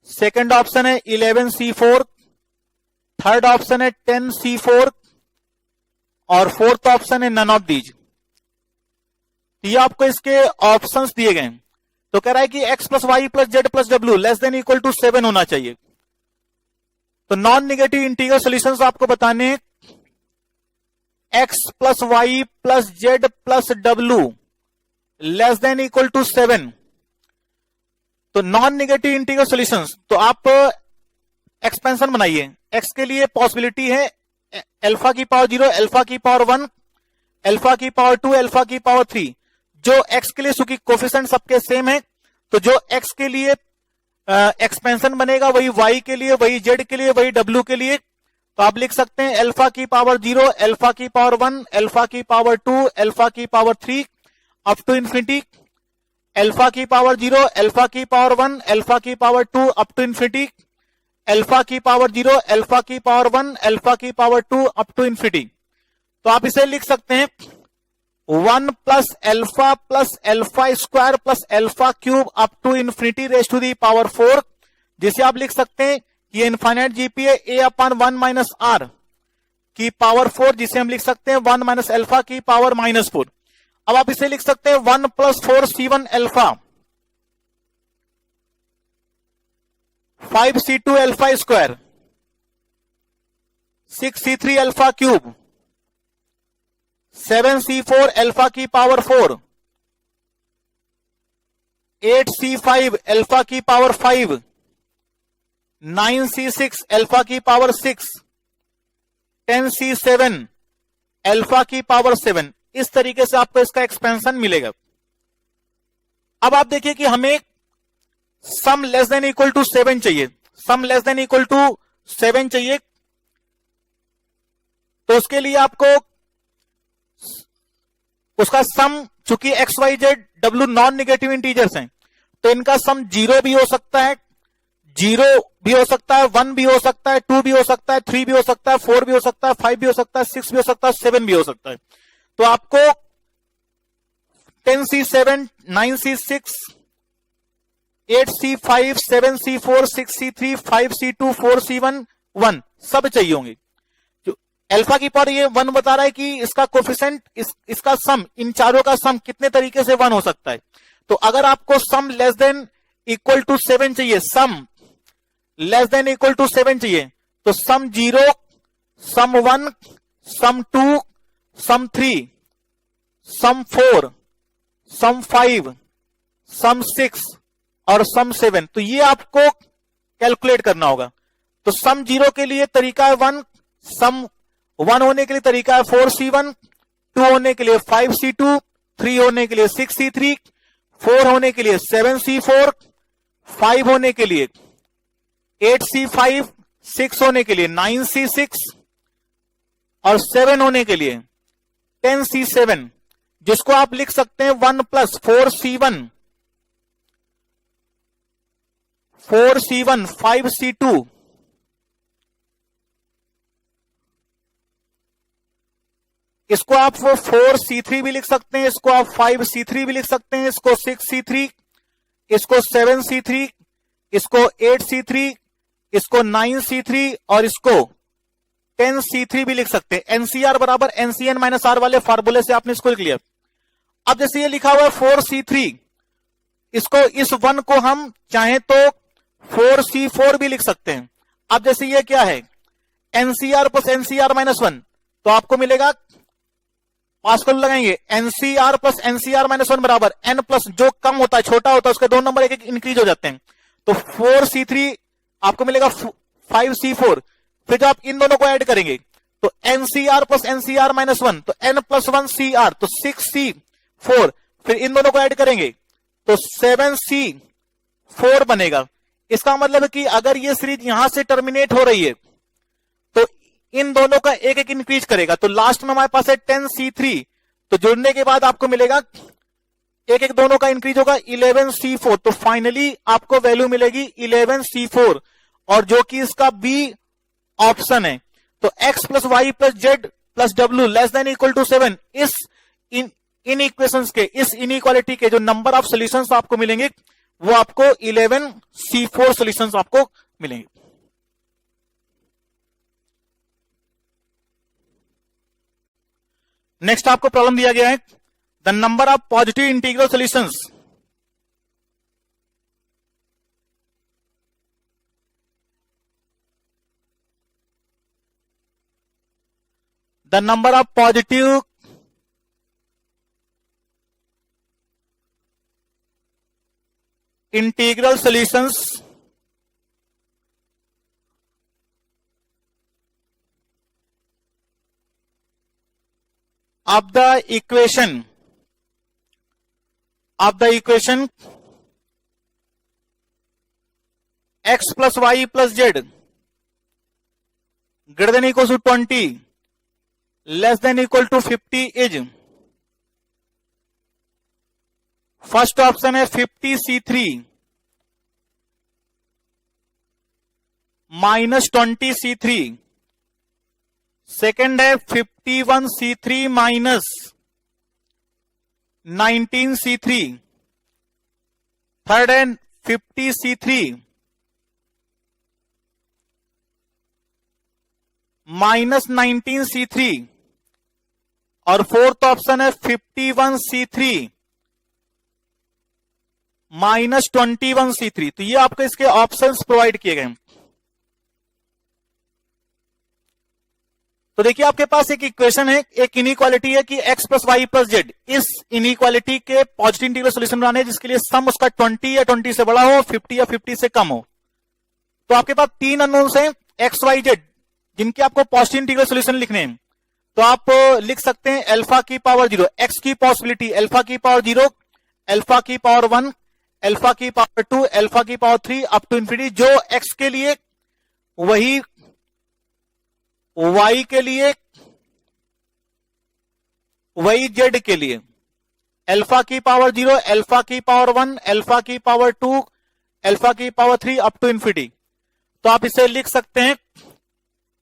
सेकंड ऑप्शन है 11C4, थर्ड ऑप्शन है 10C4 और फोर्थ ऑप्शन है नन ऑफ दीज। ये आपको इसके ऑप्शंस दिए गए, तो कह रहा है कि x plus y plus z plus डब्ल्यू लेस देन इक्वल टू 7 होना चाहिए। तो नॉन निगेटिव इंटीग्रल सॉल्यूशंस आपको बताने हैं, x plus y plus z plus डब्ल्यू लेस देन इक्वल टू 7। तो नॉन नेगेटिव इंटीग्रल सॉल्यूशंस, तो आप एक्सपेंशन बनाइए। x के लिए पॉसिबिलिटी है अल्फा की पावर 0, अल्फा की पावर 1, अल्फा की पावर 2, अल्फा की पावर 3। जो x के लिए चूंकि कोफिशिएंट सबके सेम है, तो जो x के लिए एक्सपेंशन बनेगा वही y के लिए, वही z के लिए, वही w के लिए। तो आप लिख सकते हैं अल्फा की पावर 0, अल्फा की पावर 1, अल्फा की पावर 2, अल्फा की power 3 up to infinity, alpha की पावर 0, अल्फा की पावर 1, अल्फा की power 2 up to infinity, alpha की पावर 0, अल्फा की पावर 1, अल्फा की पावर 2 अप टू इंफिनिटी। तो आप इसे लिख सकते हैं 1 plus alpha square plus alpha cube up to infinity raise to the power 4, जिसे आप लिख सकते हैं ये infinite GPA a upon 1 minus r की पावर 4, जिसे हम लिख सकते हैं 1 माइनस अल्फा की पावर -4। अब आप इसे लिख सकते हैं 1 plus 4c1 alpha 5c2 alpha square 6c3 alpha cube 7c4 alpha की पावर 4 8c5 अल्फा की पावर 5 9c6 अल्फा की पावर 6 10c7 अल्फा की पावर 7। इस तरीके से आपको इसका एक्सपेंशन मिलेगा। अब आप देखिए कि हमें sum less than equal to 7 चाहिए, sum less than equal to 7 चाहिए। तो उसके लिए आपको उसका सम, चूंकि एक्स वाई जेड डब्ल्यू नॉन नेगेटिव इंटीजर्स हैं, तो इनका सम 0 भी हो सकता है, 0 भी हो सकता है, 1 भी हो सकता है, 2 भी हो सकता है, 3 भी हो सकता है, 4 भी हो सकता है, 5 भी हो सकता है, 6 भी हो सकता है, 7 भी हो सकता है। तो आपको 10c7, 9c6, 8c5, 7c4, 6c3, 5c2, 4c1, 1 सब चाहिए होंगे। जो अल्फा की पावर ये 1 बता रहा है कि इसका कोफिशिएंट, इसका सम, इन चारों का सम कितने तरीके से 1 हो सकता है। तो अगर आपको सम लेस देन इक्वल टू 7 चाहिए, sum less than equal to 7 चाहिए, तो सम 0, सम 1, सम 2, सम 3, सम 4, सम 5, सम 6 और सम 7, तो ये आपको कैलकुलेट करना होगा। तो सम 0 के लिए तरीका है 1, सम 1 होने के लिए तरीका है 4c1, 2 होने के लिए 5c2, 3 होने के लिए 6c3, 4 होने के लिए 7c4, 5 होने के लिए 8c5, 6 होने के लिए 9c6 और 7 होने के लिए 10c7, जिसको आप लिख सकते हैं 1 प्लस 4c1, 4c1, 5c2, इसको आप 4c3 भी लिख सकते हैं, इसको आप 5c3 भी लिख सकते हैं, इसको 6c3, इसको 7c3, इसको 8c3, इसको 9c3 और इसको 10c3 भी लिख सकते हैं। एनसीआर बराबर एनसीएन माइनस आर वाले फार्मूले से आपने इसको लिख लिया। अब जैसे ये लिखा हुआ है 4c3, इसको इस 1 को हम चाहे तो 4c4 भी लिख सकते हैं। अब जैसे ये क्या है, एनसीआर प्लस एनसीआर माइनस 1, तो आपको मिलेगा, पास्कल लगाएंगे, एनसीआर प्लस एनसीआर माइनस 1 बराबर एन प्लस, जो कम होता है छोटा होता है उसके 2 नंबर एक एक इंक्रीज हो जाते हैं। तो 4c3 आपको मिलेगा 5c4, फिर जब आप इन दोनों को ऐड करेंगे तो एनसीआर प्लस एनसीआर माइनस 1, तो एन प्लस 1 सीआर, तो 6c4, फिर इन दोनों को ऐड करेंगे तो 7c4 बनेगा। इसका मतलब है कि अगर ये सीरीज यहां से टर्मिनेट हो रही है तो इन दोनों का एक एक इंक्रीज करेगा, तो लास्ट में हमारे पास है 10c3, तो जुड़ने के बाद आपको मिलेगा एक एक दोनों का इंक्रीज होगा 11c4, तो फाइनली आपको वैल्यू मिलेगी 11c4, और जो कि इसका बी ऑप्शन है। तो x plus y plus z plus डब्ल्यू लेस देन इक्वल टू 7, इस इन इक्वेशंस के, इस इनइक्वालिटी के जो नंबर ऑफ सॉल्यूशंस आपको मिलेंगे वो आपको 11c4 सॉल्यूशंस आपको मिलेंगे। नेक्स्ट आपको प्रॉब्लम दिया गया है, the number of positive integral solutions the number of positive integral solutions of the equation x plus y plus z greater than equals to 20 less than equal to 50 is, first option है 50c3 -20C3, सेकेंड है 51C3 -19C3, थर्ड है 50C3 -19C3, और फोर्थ ऑप्शन है 51C3 -21C3। तो ये आपको इसके ऑप्शंस प्रोवाइड किए गए हैं। तो देखिए आपके पास एक इक्वेशन है, एक इनइक्वालिटी है कि x + y + z। इस इनइक्वालिटी के पॉजिटिव इंटीग्रल सॉल्यूशन बनाने हैं जिसके लिए सम उसका 20 या 20 से बड़ा हो, 50 या 50 से कम हो। तो आपके पास तीन अननोन्स हैं x, y, z, जिनके आपको पॉजिटिव इंटीग्रल सॉल्यूशन लिखने हैं। तो आप लिख सकते हैं अल्फा की पावर 0, x की पॉसिबिलिटी अल्फा की पावर 0, अल्फा की पावर 1, अल्फा की पावर 2, अल्फा की पावर 3 अप टू इंफिनिटी। जो x के लिए वही y के लिए वही z के लिए, अल्फा की पावर 0, अल्फा की पावर 1, अल्फा की पावर 2, अल्फा की पावर 3 अप टू इंफिनिटी। तो आप इसे लिख सकते हैं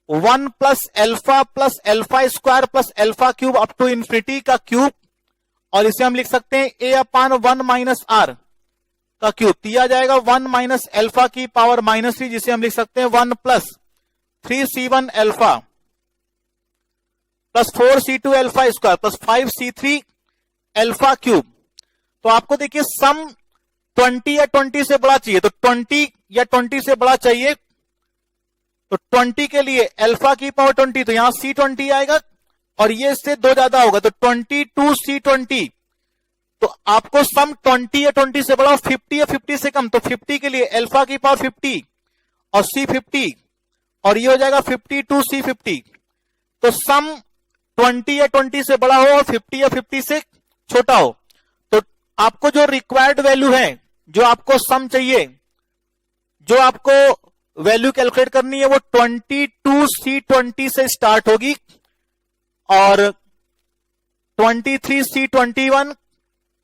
1 + alpha + alpha square + alpha cube up to infinity का क्यूब, और इसे हम लिख सकते हैं a/1 - r का क्यूब। दिया जाएगा 1 - अल्फा की पावर -3, जिसे हम लिख सकते हैं 1 + 3C1 alpha + 4C2 alpha square + 5C3 alpha cube. तो आपको देखिए सम 20 या 20 से बड़ा चाहिए, तो 20 या 20 से बड़ा चाहिए। तो 20 के लिए अल्फा की पावर 20, तो यहां C20 आएगा, और ये इससे 2 ज्यादा होगा तो 22C20। तो आपको सम 20 या 20 से बड़ा, 50 या 50 से कम। तो 50 के लिए अल्फा की पावर 50 और C50, और ये हो जाएगा 52C50। तो सम 20 या 20 से बड़ा हो और 50 या 50 से छोटा हो। तो आपको जो रिक्वायर्ड वैल्यू है, जो आपको सम चाहिए, जो आपको वैल्यू कैलकुलेट करनी है, वो 22C20 से स्टार्ट होगी, और 23C21,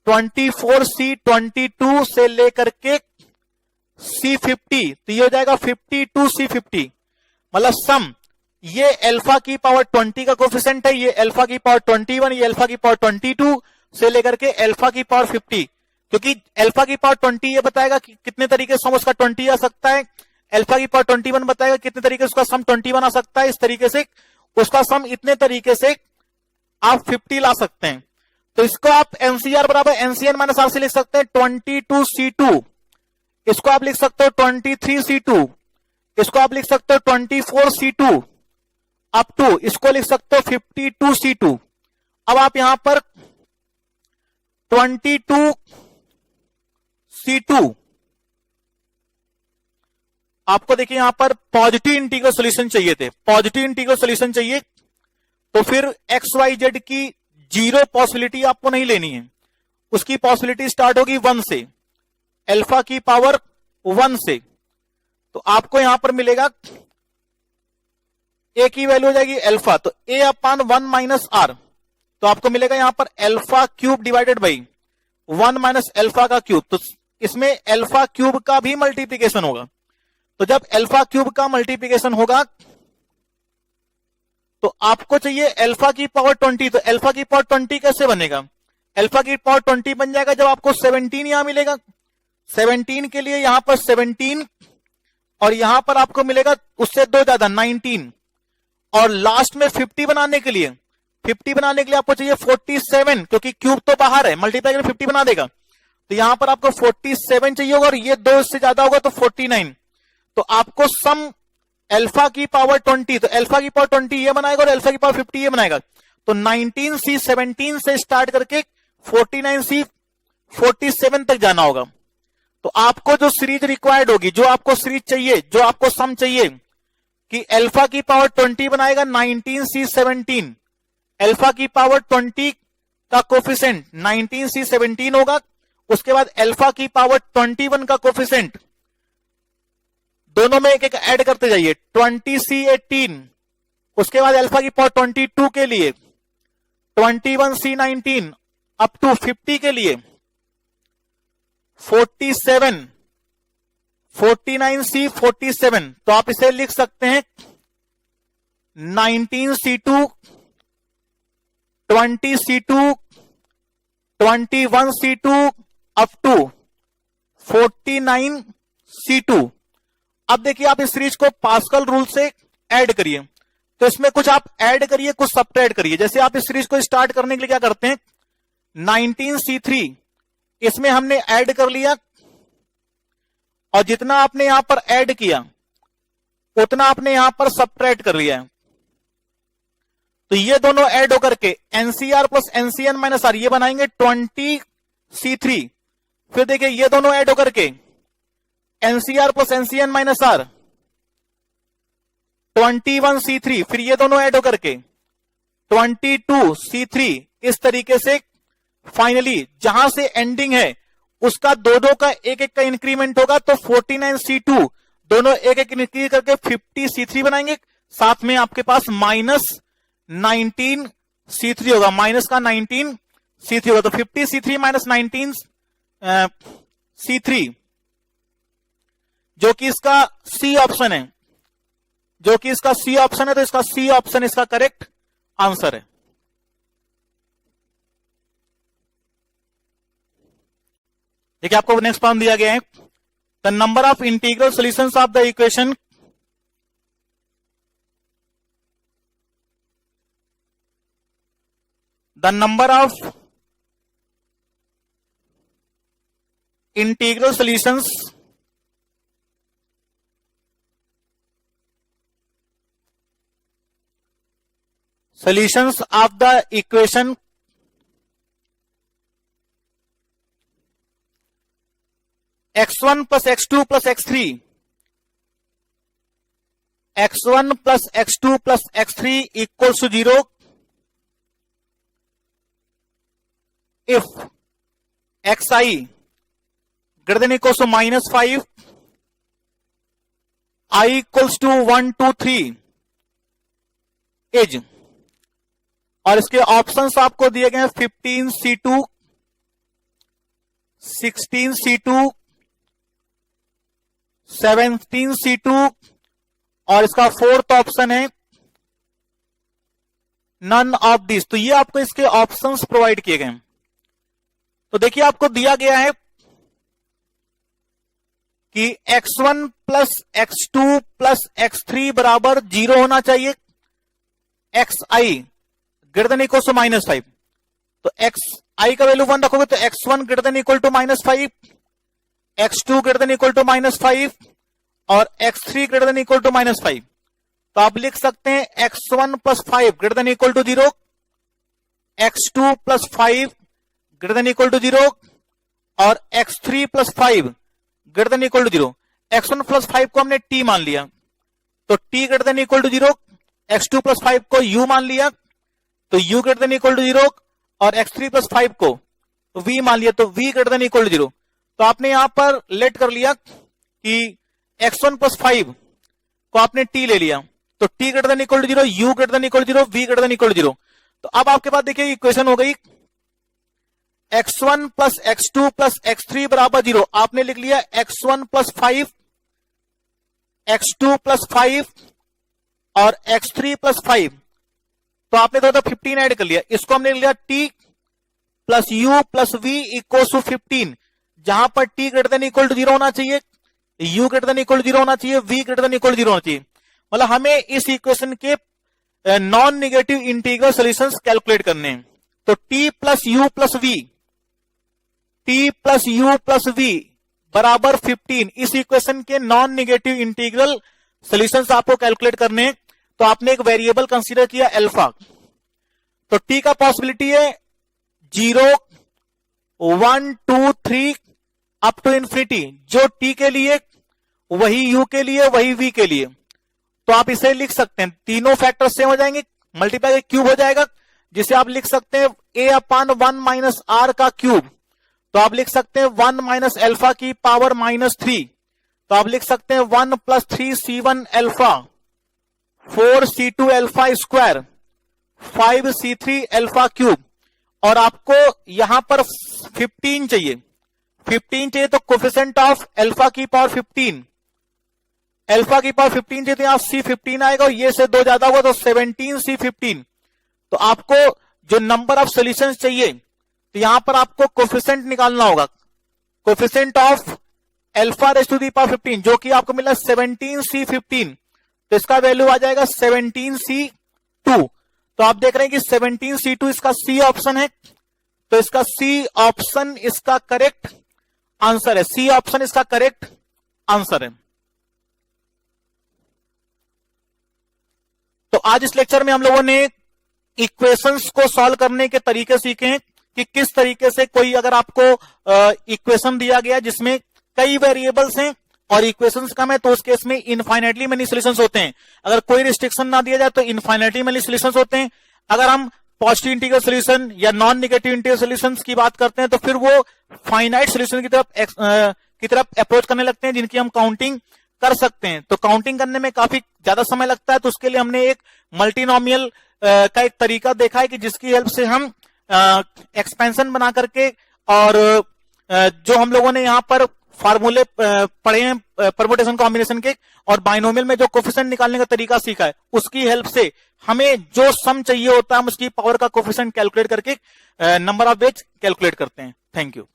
24C22 से लेकर के C50, तो ये हो जाएगा 52C50। मतलब सम, ये अल्फा की पावर 20 का कोफिशिएंट है, ये अल्फा की पावर 21, ये अल्फा की पावर 22 से लेकर के अल्फा की पावर 50। क्योंकि अल्फा की पावर 20 ये बताएगा कि कितने तरीके से सम उसका 20 आ सकता है, अल्फा की पावर 21 बताएगा कितने तरीके से उसका सम 21 आ सकता है। इस तरीके से उसका सम इतने तरीके से आप 50 ला सकते हैं। तो इसको आप एनसीआर बराबर एनसीएन माइनस आर से लिख सकते हैं 22C2, इसको आप लिख सकते हो 23C2, इसको आप लिख सकते हो 24C2 अप टू, इसको लिख सकते हो 52C2। अब आप यहां पर 22C2, आपको देखिए यहां पर पॉजिटिव इंटीग्रल सॉल्यूशन चाहिए थे, पॉजिटिव इंटीग्रल सॉल्यूशन चाहिए। तो फिर एक्स वाई जेड की 0 पॉसिबिलिटी आपको नहीं लेनी है, उसकी पॉसिबिलिटी स्टार्ट होगी 1 से, अल्फा की पावर 1 से। तो आपको यहां पर मिलेगा ए की वैल्यू हो जाएगी अल्फा, तो a/1 - r, तो आपको मिलेगा यहां पर alpha cube divided by 1 - alpha का क्यूब। तो इसमें अल्फा क्यूब का भी मल्टीप्लीकेशन होगा। तो जब अल्फा क्यूब का मल्टीप्लीकेशन होगा तो आपको चाहिए अल्फा की पावर 20। तो अल्फा की पावर 20 कैसे बनेगा? अल्फा की पावर 20 बन जाएगा जब आपको 17 यहां मिलेगा, 17 के लिए यहां पर 17, और यहां पर आपको मिलेगा उससे 2 ज्यादा 19, और लास्ट में 50 बनाने के लिए, 50 बनाने के लिए आपको चाहिए 47, क्योंकि क्यूब तो बाहर है, मल्टीप्लाई करके 50 बना देगा। तो यहां पर आपको 47 चाहिए होगा, और ये 2 से ज्यादा होगा तो 49। तो आपको सम अल्फा की पावर 20, तो अल्फा की पावर 20 ये बनाएगा और अल्फा की पावर 50 ये बनाएगा। तो 19C 17 से स्टार्ट करके 49C 47 तक जाना होगा। तो आपको जो सीरीज रिक्वायर्ड होगी, जो आपको सीरीज चाहिए, जो आपको सम चाहिए कि अल्फा की पावर 20 बनाएगा 19C 17, अल्फा की पावर 20 का कोफिशिएंट 19C 17 होगा, उसके बाद अल्फा की पावर 21 का कोफिशिएंट, दोनों में एक एक ऐड करते जाइए 20C 18, उसके बाद अल्फा की पावर 22 के लिए 21C 19 अप टू 50 के लिए 47, 49C 47, तो आप इसे लिख सकते हैं 19C2 20C2 21C2 up to 49C2। अब देखिए आप इस सीरीज को पास्कल रूल से ऐड करिए, तो इसमें कुछ आप ऐड करिए, कुछ सबट्रैक्ट करिए। जैसे आप इस सीरीज को स्टार्ट करने के लिए क्या करते हैं, 19C3 इसमें हमने ऐड कर लिया, और जितना आपने यहां पर ऐड किया उतना आपने यहां पर सबट्रैक्ट कर लिया है। तो ये दोनों ऐड होकर के nCr plus nCn minus r ये बनाएंगे 20C3। फिर देखिए ये दोनों ऐड होकर के nCr plus nCn minus r 21C3। फिर ये दोनों ऐड होकर के 22C3। इस तरीके से फाइनली जहां से एंडिंग है उसका दो का एक का इंक्रीमेंट होगा, तो 49C2 दोनों एक इंक्रीज करके 50C3 बनाएंगे। साथ में आपके पास -19C3 होगा, माइनस का 19C3 होगा, तो 50C3 माइनस 19C3 जो कि इसका सी ऑप्शन है, जो कि इसका सी ऑप्शन है, तो इसका सी ऑप्शन इसका करेक्ट आंसर है। देखिए आपको नेक्स्ट प्रॉब्लम दिया गया है, the number of integral solutions of the equation the number of integral solutions of the equation x1 plus x2 plus x3 x1 plus x2 plus x3 equals to 0 if xi greater than equals to -5, I equals to 1 2 3 is, और इसके ऑप्शंस आपको दिए गए हैं 15C2 16C2 17C2 और इसका फोर्थ ऑप्शन है नन ऑफ दिस। तो ये आपको इसके ऑप्शंस प्रोवाइड किए गए। तो देखिए आपको दिया गया है कि x1 plus x2 plus x3 बराबर 0 होना चाहिए, xi greater than equal to -5। तो xi का वैल्यू 1 रखोगे तो x1 greater than equal to -5, x2 greater than equal to -5 और x3 greater than equal to -5। तो आप लिख सकते हैं x1 plus 5 greater than equal to 0, x2 plus 5 greater than equal to 0 और x3 plus 5 greater than equal to 0। x1 plus 5 को हमने t मान लिया तो t greater than equal to 0, x2 plus 5 को u मान लिया तो u greater than equal to 0 और x3 प्लस 5 को v मान लिया तो v greater than equal to 0। तो आपने यहां पर लेट कर लिया कि x1 प्लस 5 को आपने t ले लिया तो t greater than equal to 0, u greater than equal to 0, v greater than equal to 0। तो अब आपके पास देखिए इक्वेशन हो गई x1 plus x2 plus x3 बराबर 0। आपने लिख लिया x1 प्लस 5 x2 प्लस 5 और x3 प्लस 5। तो आपने थोड़ा 15 ऐड कर लिया, इसको हमने लिया t plus u plus v equal to 15, जहां पर t greater than equal to 0 होना चाहिए, u greater than equal to 0 होना चाहिए, v greater than equal to 0 होना चाहिए। मतलब हमें इस इक्वेशन के non negative integral solutions calculate करने हैं। तो t plus u plus v, t plus u plus v बराबर 15, इस इक्वेशन के नॉन नेगेटिव इंटीग्रल सॉल्यूशंस आपको कैलकुलेट करने हैं। तो आपने एक वेरिएबल कंसीडर किया अल्फा, तो t का पॉसिबिलिटी है 0 1 2 3 अप टू इंफिनिटी, जो t के लिए वही u के लिए वही v के लिए। तो आप इसे लिख सकते हैं, तीनों फैक्टर सेम हो जाएंगे, मल्टीप्लाई क्यूब हो जाएगा, जिसे आप लिख सकते हैं a अपान 1 माइनस r का क्यूब। तो आप लिख सकते हैं 1 माइनस अल्फा की पावर -3। तो आप लिख सकते हैं 1 plus 3c1 alpha 4c2 alpha square 5c3 alpha cube. और आपको यहां पर 15 चाहिए, 15 चाहिए तो कोफिशिएंट ऑफ अल्फा की पावर 15, अल्फा की पावर 15 चाहिए तो यहां C15 आएगा, और ये से 2 ज्यादा होगा तो 17C15। तो आपको जो नंबर ऑफ सोल्यूशन चाहिए तो यहां पर आपको कोफिशिएंट निकालना होगा, coefficient of alpha raise to the power 15 जो कि आपको मिला 17C15, तो इसका वैल्यू आ जाएगा 17C2। तो आप देख रहे हैं कि 17C2 इसका सी ऑप्शन है, तो इसका सी ऑप्शन इसका करेक्ट आंसर है, सी ऑप्शन इसका करेक्ट आंसर है। तो आज इस लेक्चर में हम लोगों ने इक्वेशंस को सॉल्व करने के तरीके सीखे हैं कि किस तरीके से कोई अगर आपको इक्वेशन दिया गया जिसमें कई वेरिएबल्स हैं और इक्वेशंस कम है तो उस केस में इनफाइनाइटली मेनी सॉल्यूशंस होते हैं। अगर कोई रिस्ट्रिक्शन ना दिया जाए तो इनफाइनाइटली मेनी सॉल्यूशंस होते हैं। अगर हम पॉजिटिव इंटीग्रल सॉल्यूशन या नॉन नेगेटिव इंटीग्रल सॉल्यूशंस की बात करते हैं तो फिर वो फाइनाइट सॉल्यूशन की तरफ अप्रोच करने लगते हैं जिनकी हम काउंटिंग कर सकते हैं। तो काउंटिंग करने में काफी ज्यादा समय लगता है, तो उसके लिए हमने एक मल्टीनोमियल का एक तरीका देखा है कि जिसकी हेल्प से हम एक्सपेंशन बना करके और जो हम लोगों ने यहां पर फार्मूले पढ़े हैं परम्यूटेशन कॉम्बिनेशन के और बाइनोमियल में जो कोफिशिएंट निकालने का तरीका सीखा है उसकी हेल्प से हमें जो सम चाहिए होता है हम उसकी पावर का कोफिशिएंट कैलकुलेट करके नंबर ऑफ वेज कैलकुलेट करते हैं। Thank you.